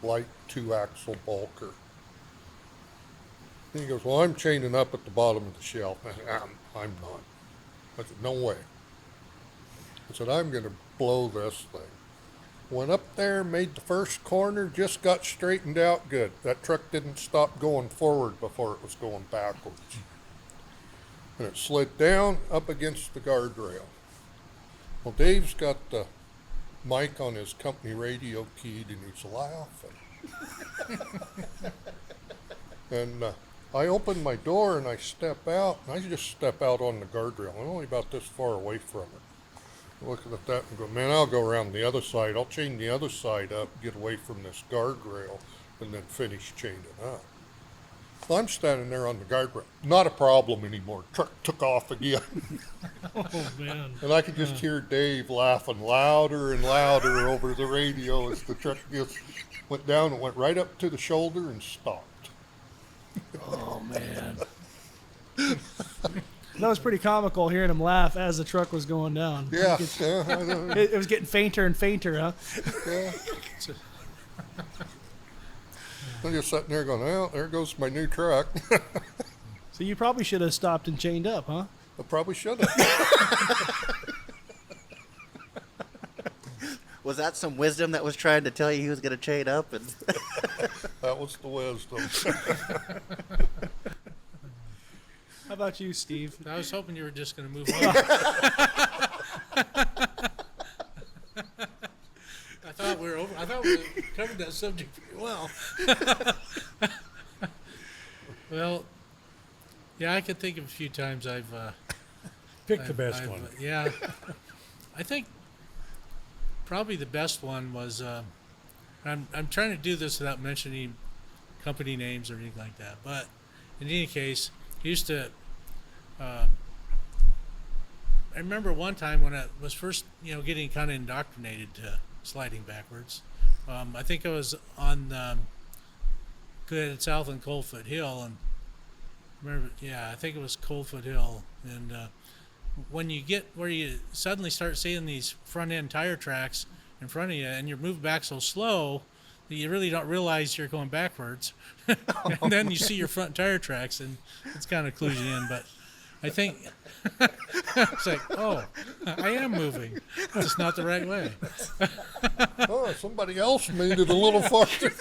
light 2-axle bulker. And he goes, well, I'm chaining up at the bottom of the shelf. I said, I'm not. I said, no way. I said, I'm going to blow this thing. Went up there, made the first corner, just got straightened out good. That truck didn't stop going forward before it was going backwards. And it slid down up against the guardrail. Well, Dave's got the mic on his company radio keyed, and he's laughing. And I open my door and I step out, and I just step out on the guardrail. I'm only about this far away from it. Looking at that and go, man, I'll go around the other side. I'll chain the other side up, get away from this guardrail, and then finish chaining up. Well, I'm standing there on the guardrail. Not a problem anymore. Truck took off again. Oh, man. And I could just hear Dave laughing louder and louder over the radio as the truck just went down and went right up to the shoulder and stopped. Oh, man. That was pretty comical hearing him laugh as the truck was going down. Yeah. It was getting fainter and fainter, huh? Yeah. I'm just sitting there going, well, there goes my new truck. So you probably should have stopped and chained up, huh? I probably should have. Was that some wisdom that was trying to tell you he was going to chain up? And That was the wisdom. How about you, Steve? I was hoping you were just going to move on. I thought we covered that subject pretty well. Well, yeah, I could think of a few times I've Pick the best one. Yeah, I think probably the best one was. I'm trying to do this without mentioning company names or anything like that. But in any case, he used to. I remember one time when I was first, getting kind of indoctrinated to sliding backwards. I think I was on South and Coldfoot Hill, and I think it was Coldfoot Hill, and when you get where you suddenly start seeing these front end tire tracks in front of you, and you're moving back so slow that you really don't realize you're going backwards, and then you see your front tire tracks, and it's kind of clues you in. But I think it's like, oh, I am moving, just not the right way. Oh, somebody else made it a little farther.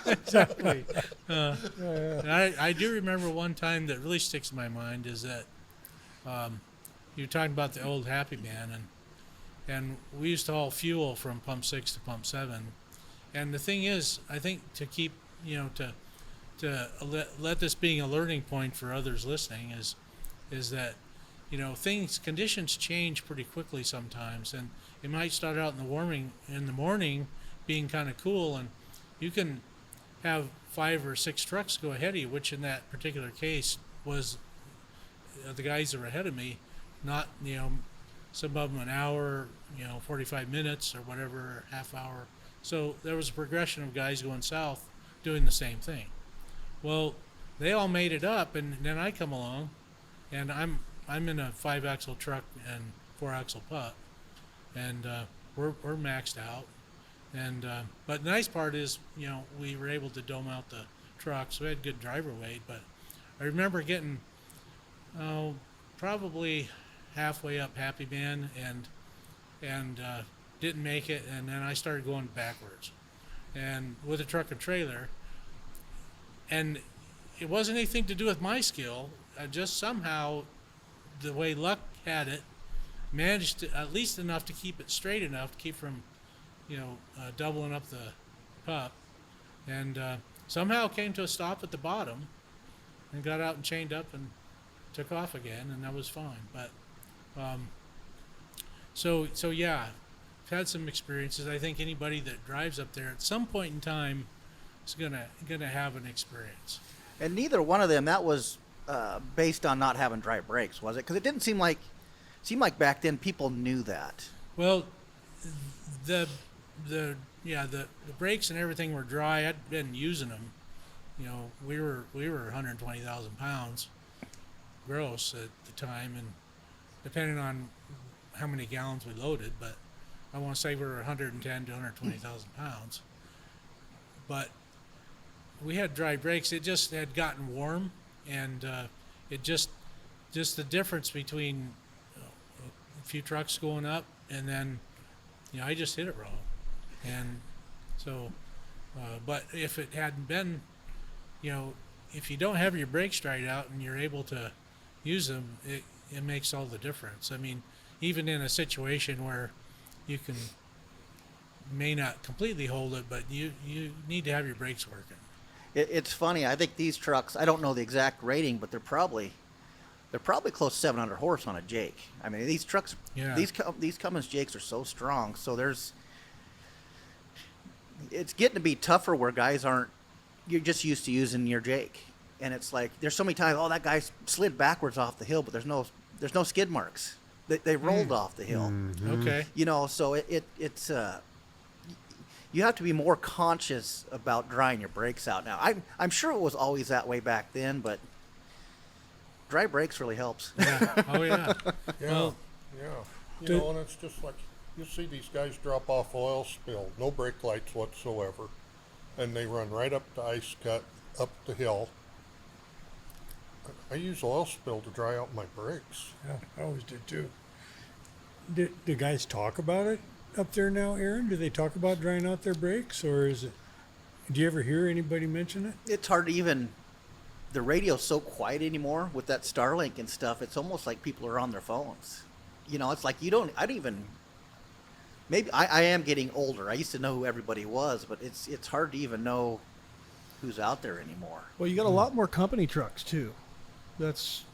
Exactly. I do remember one time that really sticks in my mind is that you were talking about the old Happy Man, and we used to haul fuel from pump 6 to pump 7. And the thing is, I think to keep, to let this being a learning point for others listening is that, conditions change pretty quickly sometimes, and it might start out in the morning being kind of cool, and you can have 5 or 6 trucks go ahead of you, which in that particular case was the guys that were ahead of me, not, some of them an hour, 45 minutes or whatever, half hour. So there was a progression of guys going south doing the same thing. Well, they all made it up, and then I come along, and I'm in a 5-axle truck and 4-axle pup, and we're maxed out. And but the nice part is, we were able to dome out the truck, so we had good driver weight. But I remember getting probably halfway up Happy Man and didn't make it, and then I started going backwards, and with a truck and trailer. And it wasn't anything to do with my skill. I just somehow, the way luck had it, managed to, at least enough to keep it straight enough to keep from, doubling up the pup, and somehow came to a stop at the bottom, and got out and chained up and took off again, and that was fine. But so yeah, I've had some experiences. I think anybody that drives up there at some point in time is gonna have an experience. and neither one of them, that was based on not having dry brakes, was it? Because it didn't seem like back then people knew that. Well, the brakes and everything were dry. I'd been using them. We were 120,000 pounds, gross at the time, and depending on how many gallons we loaded, but I want to say we were 110 to 120,000 pounds. But we had dry brakes. It just had gotten warm, and it just the difference between a few trucks going up, and then I just hit it wrong, and so. But if it hadn't been, if you don't have your brakes dried out and you're able to use them, it makes all the difference. I mean, even in a situation where you may not completely hold it, but you need to have your brakes working. It's funny. I think these trucks, I don't know the exact rating, but they're probably close to 700 horse on a Jake. I mean, these trucks, these Cummins Jakes are so strong. So it's getting to be tougher where guys you're just used to using your Jake. And it's like, there's so many times, that guy slid backwards off the hill, but there's no skid marks. They rolled off the hill. Okay. So it's you have to be more conscious about drying your brakes out now. I'm sure it was always that way back then, but dry brakes really helps. Yeah. Oh yeah. Yeah. And it's just like, you see these guys drop off oil spill, no brake lights whatsoever, and they run right up the ice cut, up the hill. I use oil spill to dry out my brakes. Yeah, I always did too. Do guys talk about it up there now, Aaron? Do they talk about drying out their brakes, or do you ever hear anybody mention it? It's hard to even, the radio's so quiet anymore with that Starlink and stuff, it's almost like people are on their phones. It's like maybe I am getting older. I used to know who everybody was, but it's hard to even know who's out there anymore. Well, you got a lot more company trucks too. That's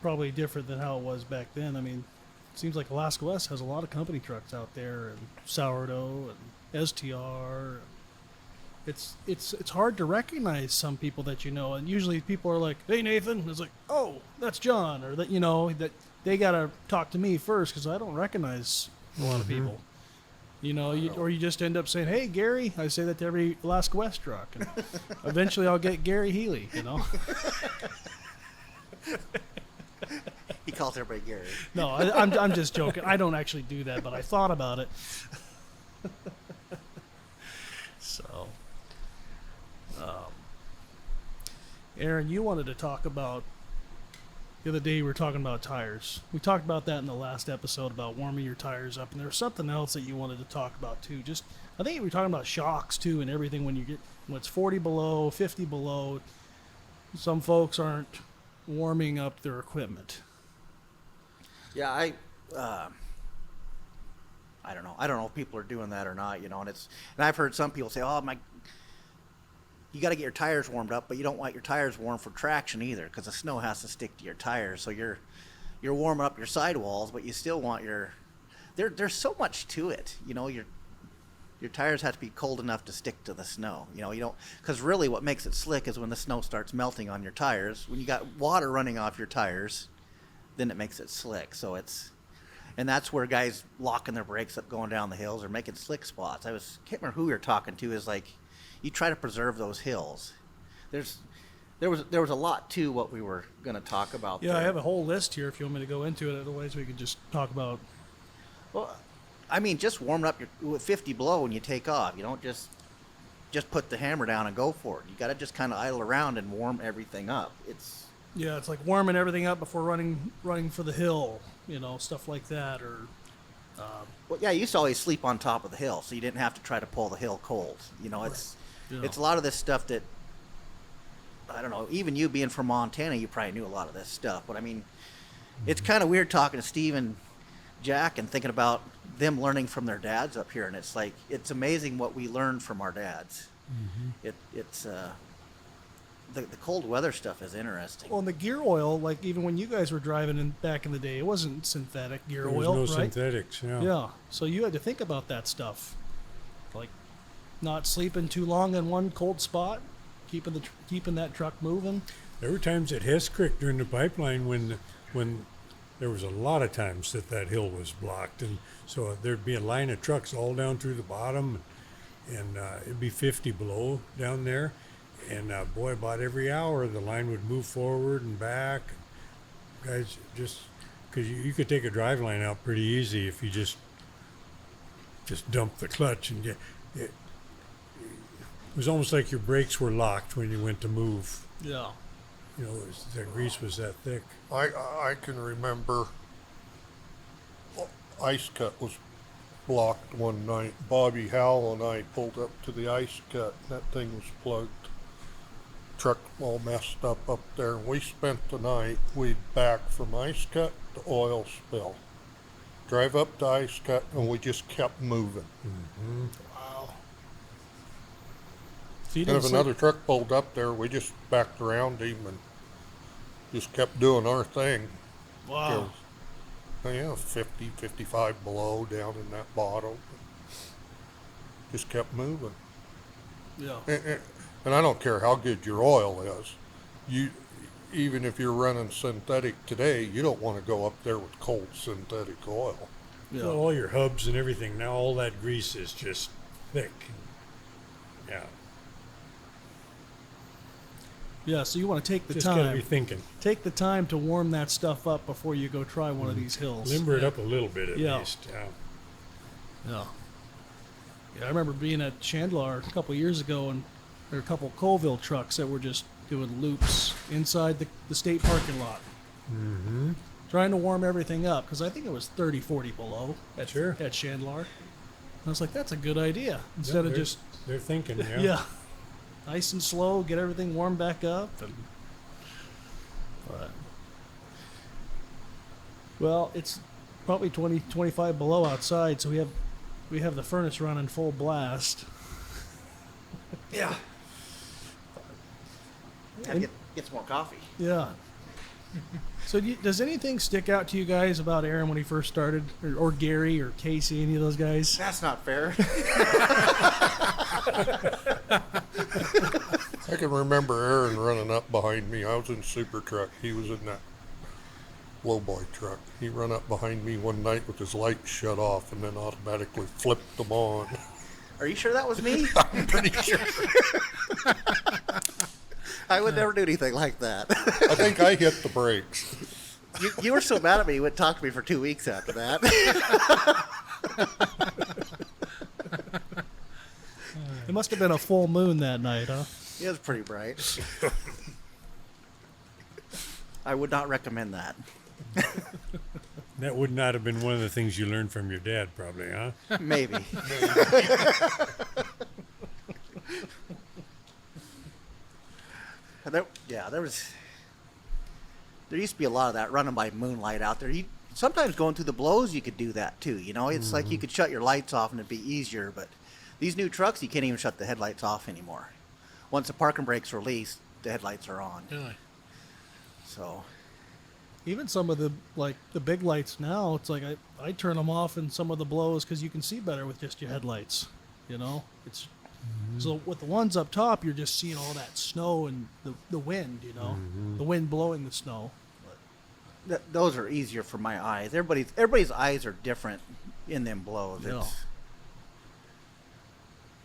probably different than how it was back then. I mean, it seems like Alaska West has a lot of company trucks out there, and Sourdough and STR. It's hard to recognize some people that and usually people are like, "Hey Nathan," and it's like, "Oh, that's John," or that that they gotta talk to me first because I don't recognize a lot of people. Or you just end up saying, "Hey, Gary." I say that to every Alaska West truck, and eventually I'll get Gary Healy. He calls everybody Gary. No, I'm just joking. I don't actually do that, but I thought about it. So, Aaron, you wanted to talk about the other day. We were talking about tires. We talked about that in the last episode about warming your tires up, and there was something else that you wanted to talk about too. I think we were talking about shocks too, and everything when it's 40 below, 50 below. Some folks aren't warming up their equipment. Yeah, I don't know. I don't know if people are doing that or not, and I've heard some people say, you got to get your tires warmed up, but you don't want your tires warm for traction either, because the snow has to stick to your tires. So you're warming up your sidewalls, but you still want there's so much to it, your tires have to be cold enough to stick to the snow. You don't, because really what makes it slick is when the snow starts melting on your tires. When you got water running off your tires, then it makes it slick. And that's where guys locking their brakes up going down the hills or making slick spots. Can't remember who we were talking to, is like, you try to preserve those hills. There was a lot to what we were going to talk about. Yeah, there. I have a whole list here if you want me to go into it. Otherwise, we could just talk about. Well, I mean, just warming up with 50 below when you take off. You don't just put the hammer down and go for it. You got to just kind of idle around and warm everything up. It's like warming everything up before running for the hill. Stuff like that, or. Well, yeah, you used to always sleep on top of the hill, so you didn't have to try to pull the hill cold. It's a lot of this stuff that, I don't know, even you being from Montana, you probably knew a lot of this stuff. But I mean, it's kind of weird talking to Steve and Jack and thinking about them learning from their dads up here. And it's like, it's amazing what we learned from our dads. It's the cold weather stuff is interesting. Well, and the gear oil, like even when you guys were driving back in the day, it wasn't synthetic gear oil, There was no right? synthetics, yeah. Yeah, so you had to think about that stuff, like not sleeping too long in one cold spot, keeping that truck moving. There were times at Hess Creek during the pipeline when there was a lot of times that hill was blocked, and so there'd be a line of trucks all down through the bottom, and it'd be 50 below down there. And boy, about every hour the line would move forward and back. guys, just because you could take a drive line out pretty easy if you just dump the clutch and get it. It was almost like your brakes were locked when you went to move. Yeah. You know, the grease was that thick. I can remember ice cut was blocked one night. Bobby Howell and I pulled up to the ice cut. That thing was plugged. Truck all messed up there. We spent the night. We'd back from ice cut to oil spill. Drive up to ice cut, and we just kept moving. Mm-hmm. Wow. So you And didn't if sleep- another truck pulled up there, we just backed around him and just kept doing our thing. Wow. Yeah, 50, 55 below down in that bottle. Just kept moving. Yeah. And I don't care how good your oil is. Even if you're running synthetic today, you don't want to go up there with cold synthetic oil. Yeah. Well, all your hubs and everything, now all that grease is just thick. Yeah. Yeah, so you want to take the Just got to be time. thinking. Take the time to warm that stuff up before you go try one of these hills. Limber it up a little bit at Yeah. least. Yeah. Yeah. Yeah, I remember being at Chandler a couple years ago, and there were a couple Colville trucks that were just doing loops inside the state parking lot, Mm-hmm. trying to warm everything up, because I think it was 30, 40 below at, Sure. at Chandler. And I was like, that's a good idea. Instead of they're- just, They're thinking, yeah. yeah, nice and slow, get everything warmed back up. But, well, it's probably 20, 25 below outside, so we have the furnace running full blast. Yeah. Gotta get some more coffee. Yeah. So does anything stick out to you guys about Aaron when he first started, or Gary or Casey, any of those guys? That's not fair. I can remember Aaron running up behind me. I was in Super Truck. He was in that lowboy truck. He run up behind me one night with his lights shut off and then automatically flipped them on. Are you sure that was me? I'm pretty sure. I would never do anything like that. I think I hit the brakes. You were so mad at me, you wouldn't talk to me for 2 weeks after that. It must have been a full moon that night, huh? It was pretty bright. I would not recommend that. That would not have been one of the things you learned from your dad, probably, huh? Maybe. There used to be a lot of that running by moonlight out there. Sometimes going through the blows, you could do that too. You know, it's like you could shut your lights off and it'd be easier. But these new trucks, you can't even shut the headlights off anymore. Once the parking brake's released, the headlights are on. Really? So Even some of the big lights now, it's like I turn them off in some of the blows because you can see better with just your headlights. You know, it's so with the ones up top, you're just seeing all that snow and the wind. You know, the wind blowing the snow. those are easier for my eyes. Everybody's eyes are different in them blows. Yeah.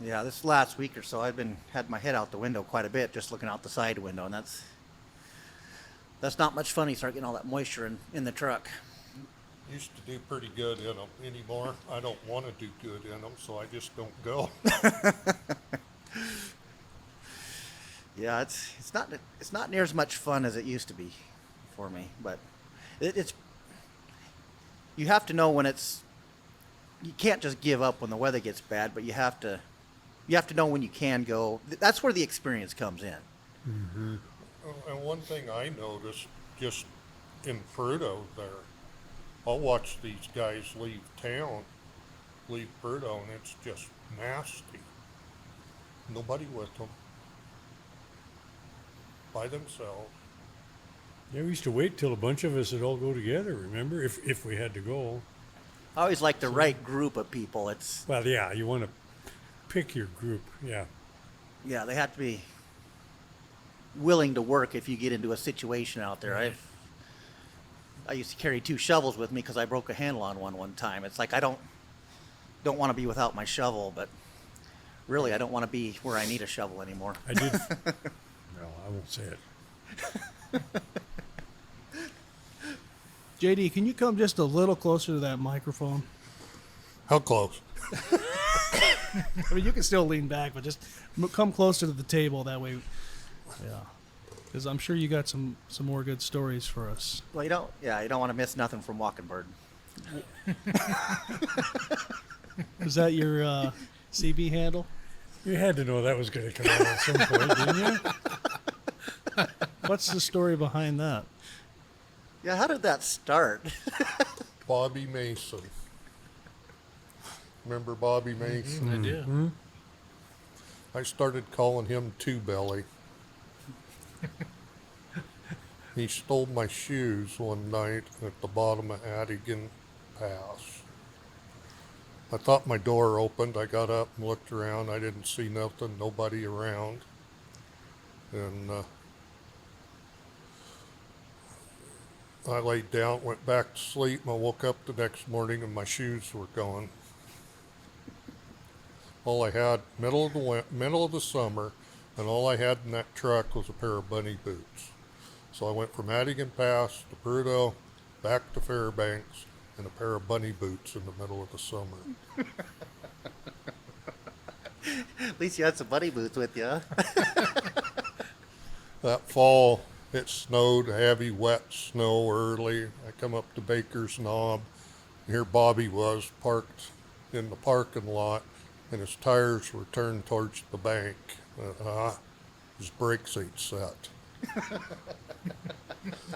Yeah, this last week or so, I've had my head out the window quite a bit, just looking out the side window, and that's not much fun. You start getting all that moisture in the truck. Used to do pretty good in them. Anymore, I don't want to do good in them, so I just don't go. Yeah, it's not near as much fun as it used to be for me, but it's you have to know when you can't just give up when the weather gets bad, but you have to know when you can go. That's where the experience comes in. Mm-hmm. And one thing I noticed just in Prudhoe there, I'll watch these guys leave Prudhoe, and it's just nasty. Nobody with them. By themselves. Yeah, we used to wait till a bunch of us would all go together, remember? If we had to go. I always like the right group of people. Well, yeah, you want to pick your group, yeah. Yeah, they have to be willing to work if you get into a situation out there. I used to carry 2 shovels with me because I broke a handle on one time. It's like I don't want to be without my shovel, but really I don't want to be where I need a shovel anymore. I did. No, I won't say it. JD, can you come just a little closer to that microphone? How close? I mean, you can still lean back, but just come closer to the table. That way, yeah. Because I'm sure you got some more good stories for us. Well, you don't want to miss nothing from Walking Bird. Is that your CB handle? You had to know that was going to come out at some point, didn't you? What's the story behind that? Yeah, how did that start? Bobby Mason. Remember Bobby Mason? I do. I started calling him Two Belly. He stole my shoes one night at the bottom of Adigan Pass. I thought my door opened. I got up and looked around. I didn't see nothing, nobody around. And I laid down, went back to sleep, and I woke up the next morning and my shoes were gone. All I had, middle of the summer, and all I had in that truck was a pair of bunny boots. So I went from Adigan Pass to Prudhoe, back to Fairbanks, and a pair of bunny boots in the middle of the summer. At least you had some bunny boots with you. Huh? That fall, it snowed, heavy, wet snow early. I come up to Baker's Knob. Here Bobby was parked in the parking lot, and his tires were turned towards the bank. His brakes ain't set.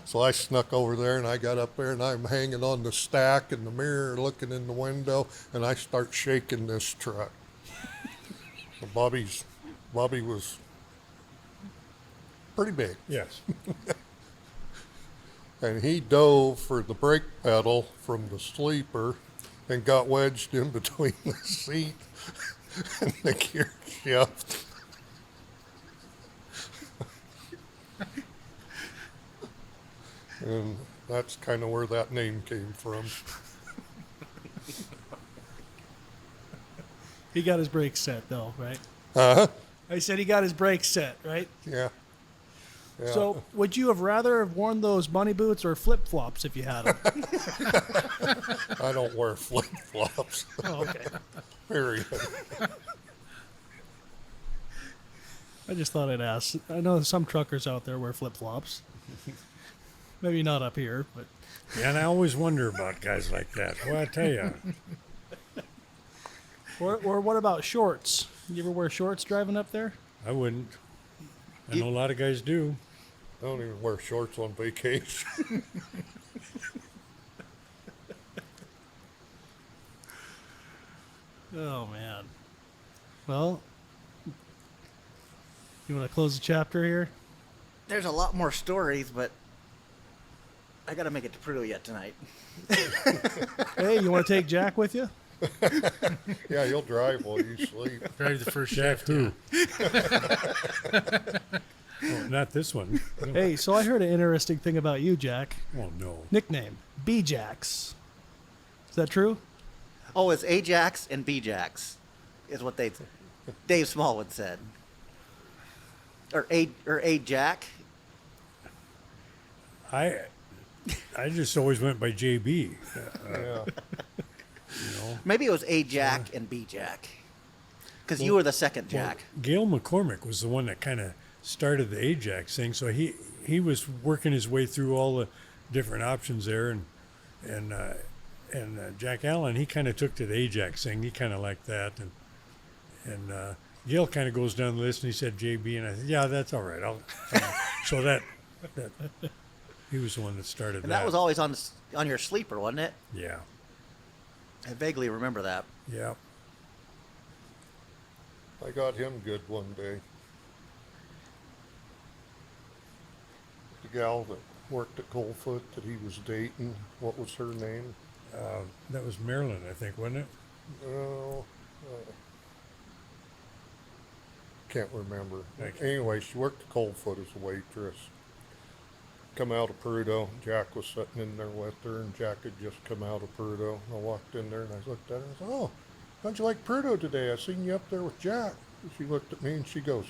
So I snuck over there, and I got up there, and I'm hanging on the stack in the mirror, looking in the window, and I start shaking this truck. So Bobby was pretty big. Yes. And he dove for the brake pedal from the sleeper and got wedged in between the seat and the gear shift. And that's kind of where that name came from. He got his brakes set, though, right? Uh-huh. I said he got his brakes set, right? Yeah. Yeah. So, would you have rather have worn those bunny boots or flip flops if you had them? I don't wear flip-flops. Oh, okay. Period. I just thought I'd ask. I know some truckers out there wear flip flops. Maybe not up here, but Yeah, and I always wonder about guys like that. Well, I tell you, or what about shorts? You ever wear shorts driving up there? I wouldn't. I know a lot of guys do. I don't even wear shorts on vacation. Oh man. Well, you want to close the chapter here? There's a lot more stories, but I got to make it to Prudhoe yet tonight. Hey, you want to take Jack with you? Yeah, you'll drive while you sleep. Drive the first Jack shift. who? Oh, not this one. No. Hey, so I heard an interesting thing about you, Jack. Oh, no. Nickname, B-Jax. Is that true? Oh, it's Ajax and Bjax, is what Dave Smallwood said. Or A Jack. I just always went by JB. Yeah. Maybe it was A Jack and B Jack. Because you were the second Jack. Well, Gail McCormick was the one that kind of started the Ajax thing, so he was working his way through all the different options there, and Jack Allen, he kind of took to the Ajax thing. He kind of liked that, and Gail kind of goes down the list, and he said JB, and I said, yeah, that's all right. So that he was the one that started And that was always on your sleeper, wasn't it? Yeah. I vaguely remember that. Yeah. I got him good one day. The gal that worked at Coldfoot that he was dating, what was her name? That was Maryland, I think, wasn't it? Oh, can't remember. Thank you. Anyway, she worked at Coldfoot as a waitress. Come out of Prudhoe. Jack was sitting in there with her, and Jack had just come out of Prudhoe. I walked in there, and I looked at her and said, "Oh, how'd you like Prudhoe today? I seen you up there with Jack." And she looked at me, and she goes,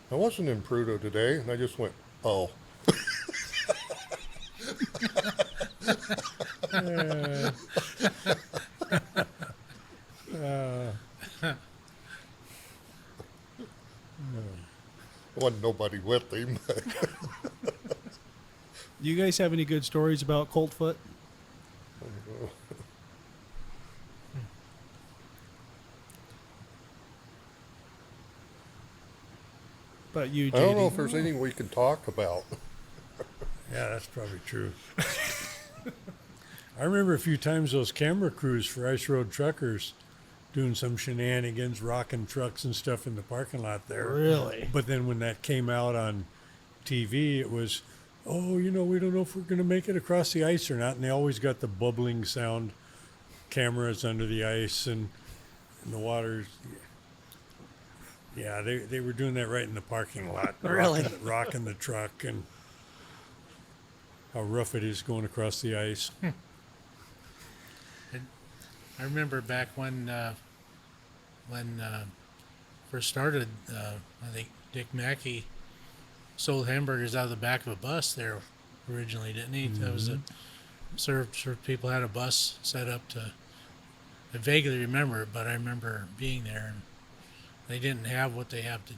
"I wasn't in Prudhoe today." And I just went, "Oh." Wasn't nobody with him. Do you guys have any good stories about Coltfoot? But you, JD. I don't know if there's anything we can talk about. Yeah, that's probably true. I remember a few times those camera crews for Ice Road Truckers doing some shenanigans, rocking trucks and stuff in the parking lot there. Really? But then when that came out on TV, it was, oh, we don't know if we're going to make it across the ice or not. And they always got the bubbling sound cameras under the ice and the water's. Yeah, they were doing that right in the parking lot. Really? Rocking the truck and how rough it is going across the ice. I remember back when first started, I think Dick Mackey sold hamburgers out of the back of a bus there originally, didn't he? That was served people had a bus set up to. I vaguely remember it, but I remember being there, and they didn't have what they have to,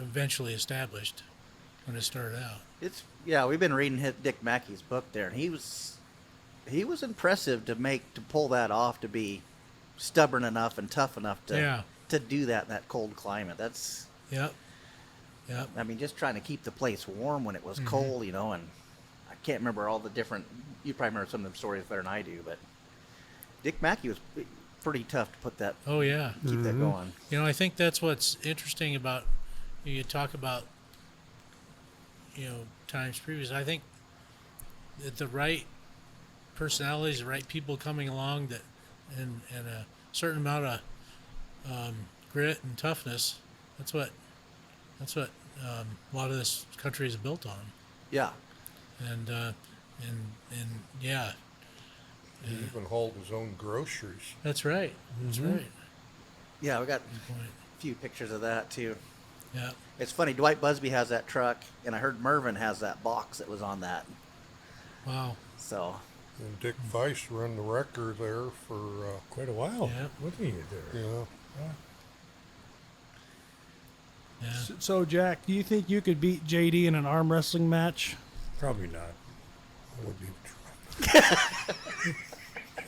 eventually established when it started out. We've been reading Dick Mackey's book there, and he was impressive to pull that off, to be stubborn enough and tough enough to do that in that cold climate. That's Yep. I mean, just trying to keep the place warm when it was cold, and I can't remember all the different. You probably remember some of the stories better than I do, but Dick Mackey was pretty tough to put that. Oh yeah. Keep that going. I think that's what's interesting about you talk about times previous. I think that the right personalities, the right people coming along, that and a certain amount of grit and toughness. That's what a lot of this country is built on. Yeah. And yeah. He even hauled his own groceries. That's right. That's right. Yeah, we got Good point. a few pictures of that too. Yeah. It's funny. Dwight Busby has that truck, and I heard Mervin has that box that was on that. Wow. So. And Dick Weiss run the wrecker there for, Quite a while. Yeah. What are you there? yeah. Yeah. So, Jack, do you think you could beat JD in an arm wrestling match? Probably not. That would be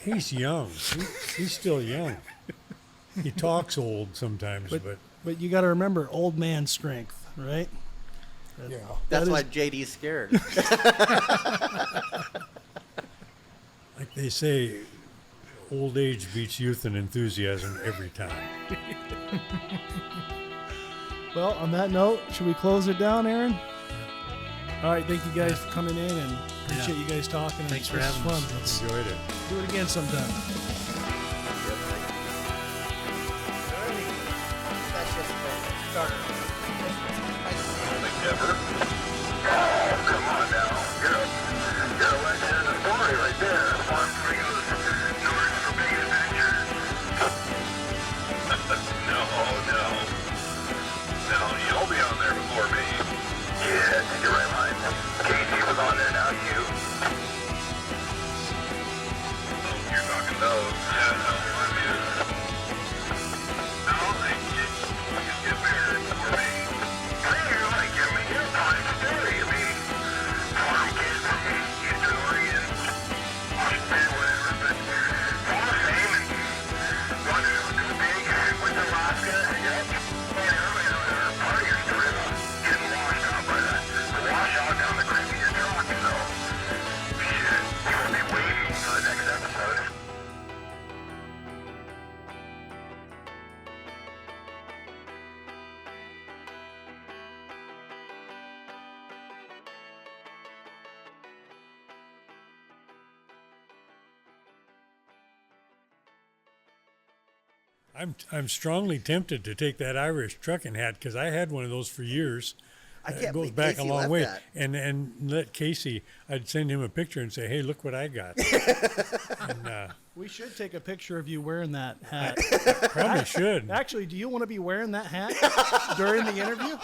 He's young. He's still young. He talks old sometimes, but But you got to remember, old man strength, right? yeah. That's That why is- JD's scared. like they say, old age beats youth and enthusiasm every time. Well, on that note, should we close it down, Aaron? All right, thank you guys for coming in, and appreciate you guys talking. and Thanks for this was having us. fun. Let's Enjoyed it. do it again sometime. I'm strongly tempted to take that Irish trucking hat because I had one of those for years. I can't It goes believe back Casey a long left way. that. And let Casey, I'd send him a picture and say, hey, look what I got. And We should take a picture of you wearing that hat. probably should. Actually, do you want to be wearing that hat during the interview?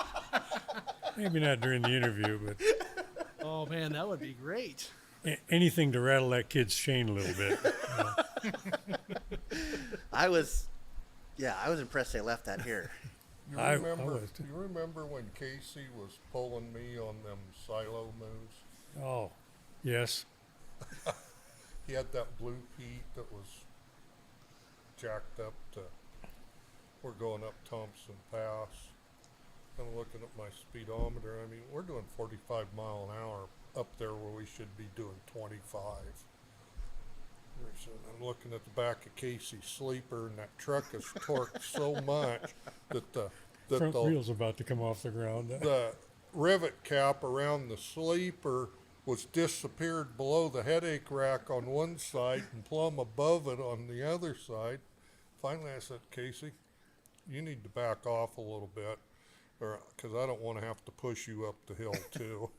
Maybe not during the interview, but Oh, man, that would be great. Anything to rattle that kid's chain a little bit. I was impressed they left that here. You I remember? was too. You remember when Casey was pulling me on them silo moves? Oh, yes. He had that blue Pete that was jacked up to. We're going up Thompson Pass. I'm looking at my speedometer. I mean, we're doing 45 mile an hour up there where we should be doing 25. I'm looking at the back of Casey's sleeper, and that truck is torqued so much that the Front wheel's about to come off the ground. the rivet cap around the sleeper was disappeared below the headache rack on one side and plumb above it on the other side. Finally, I said, Casey, you need to back off a little bit, or because I don't want to have to push you up the hill too.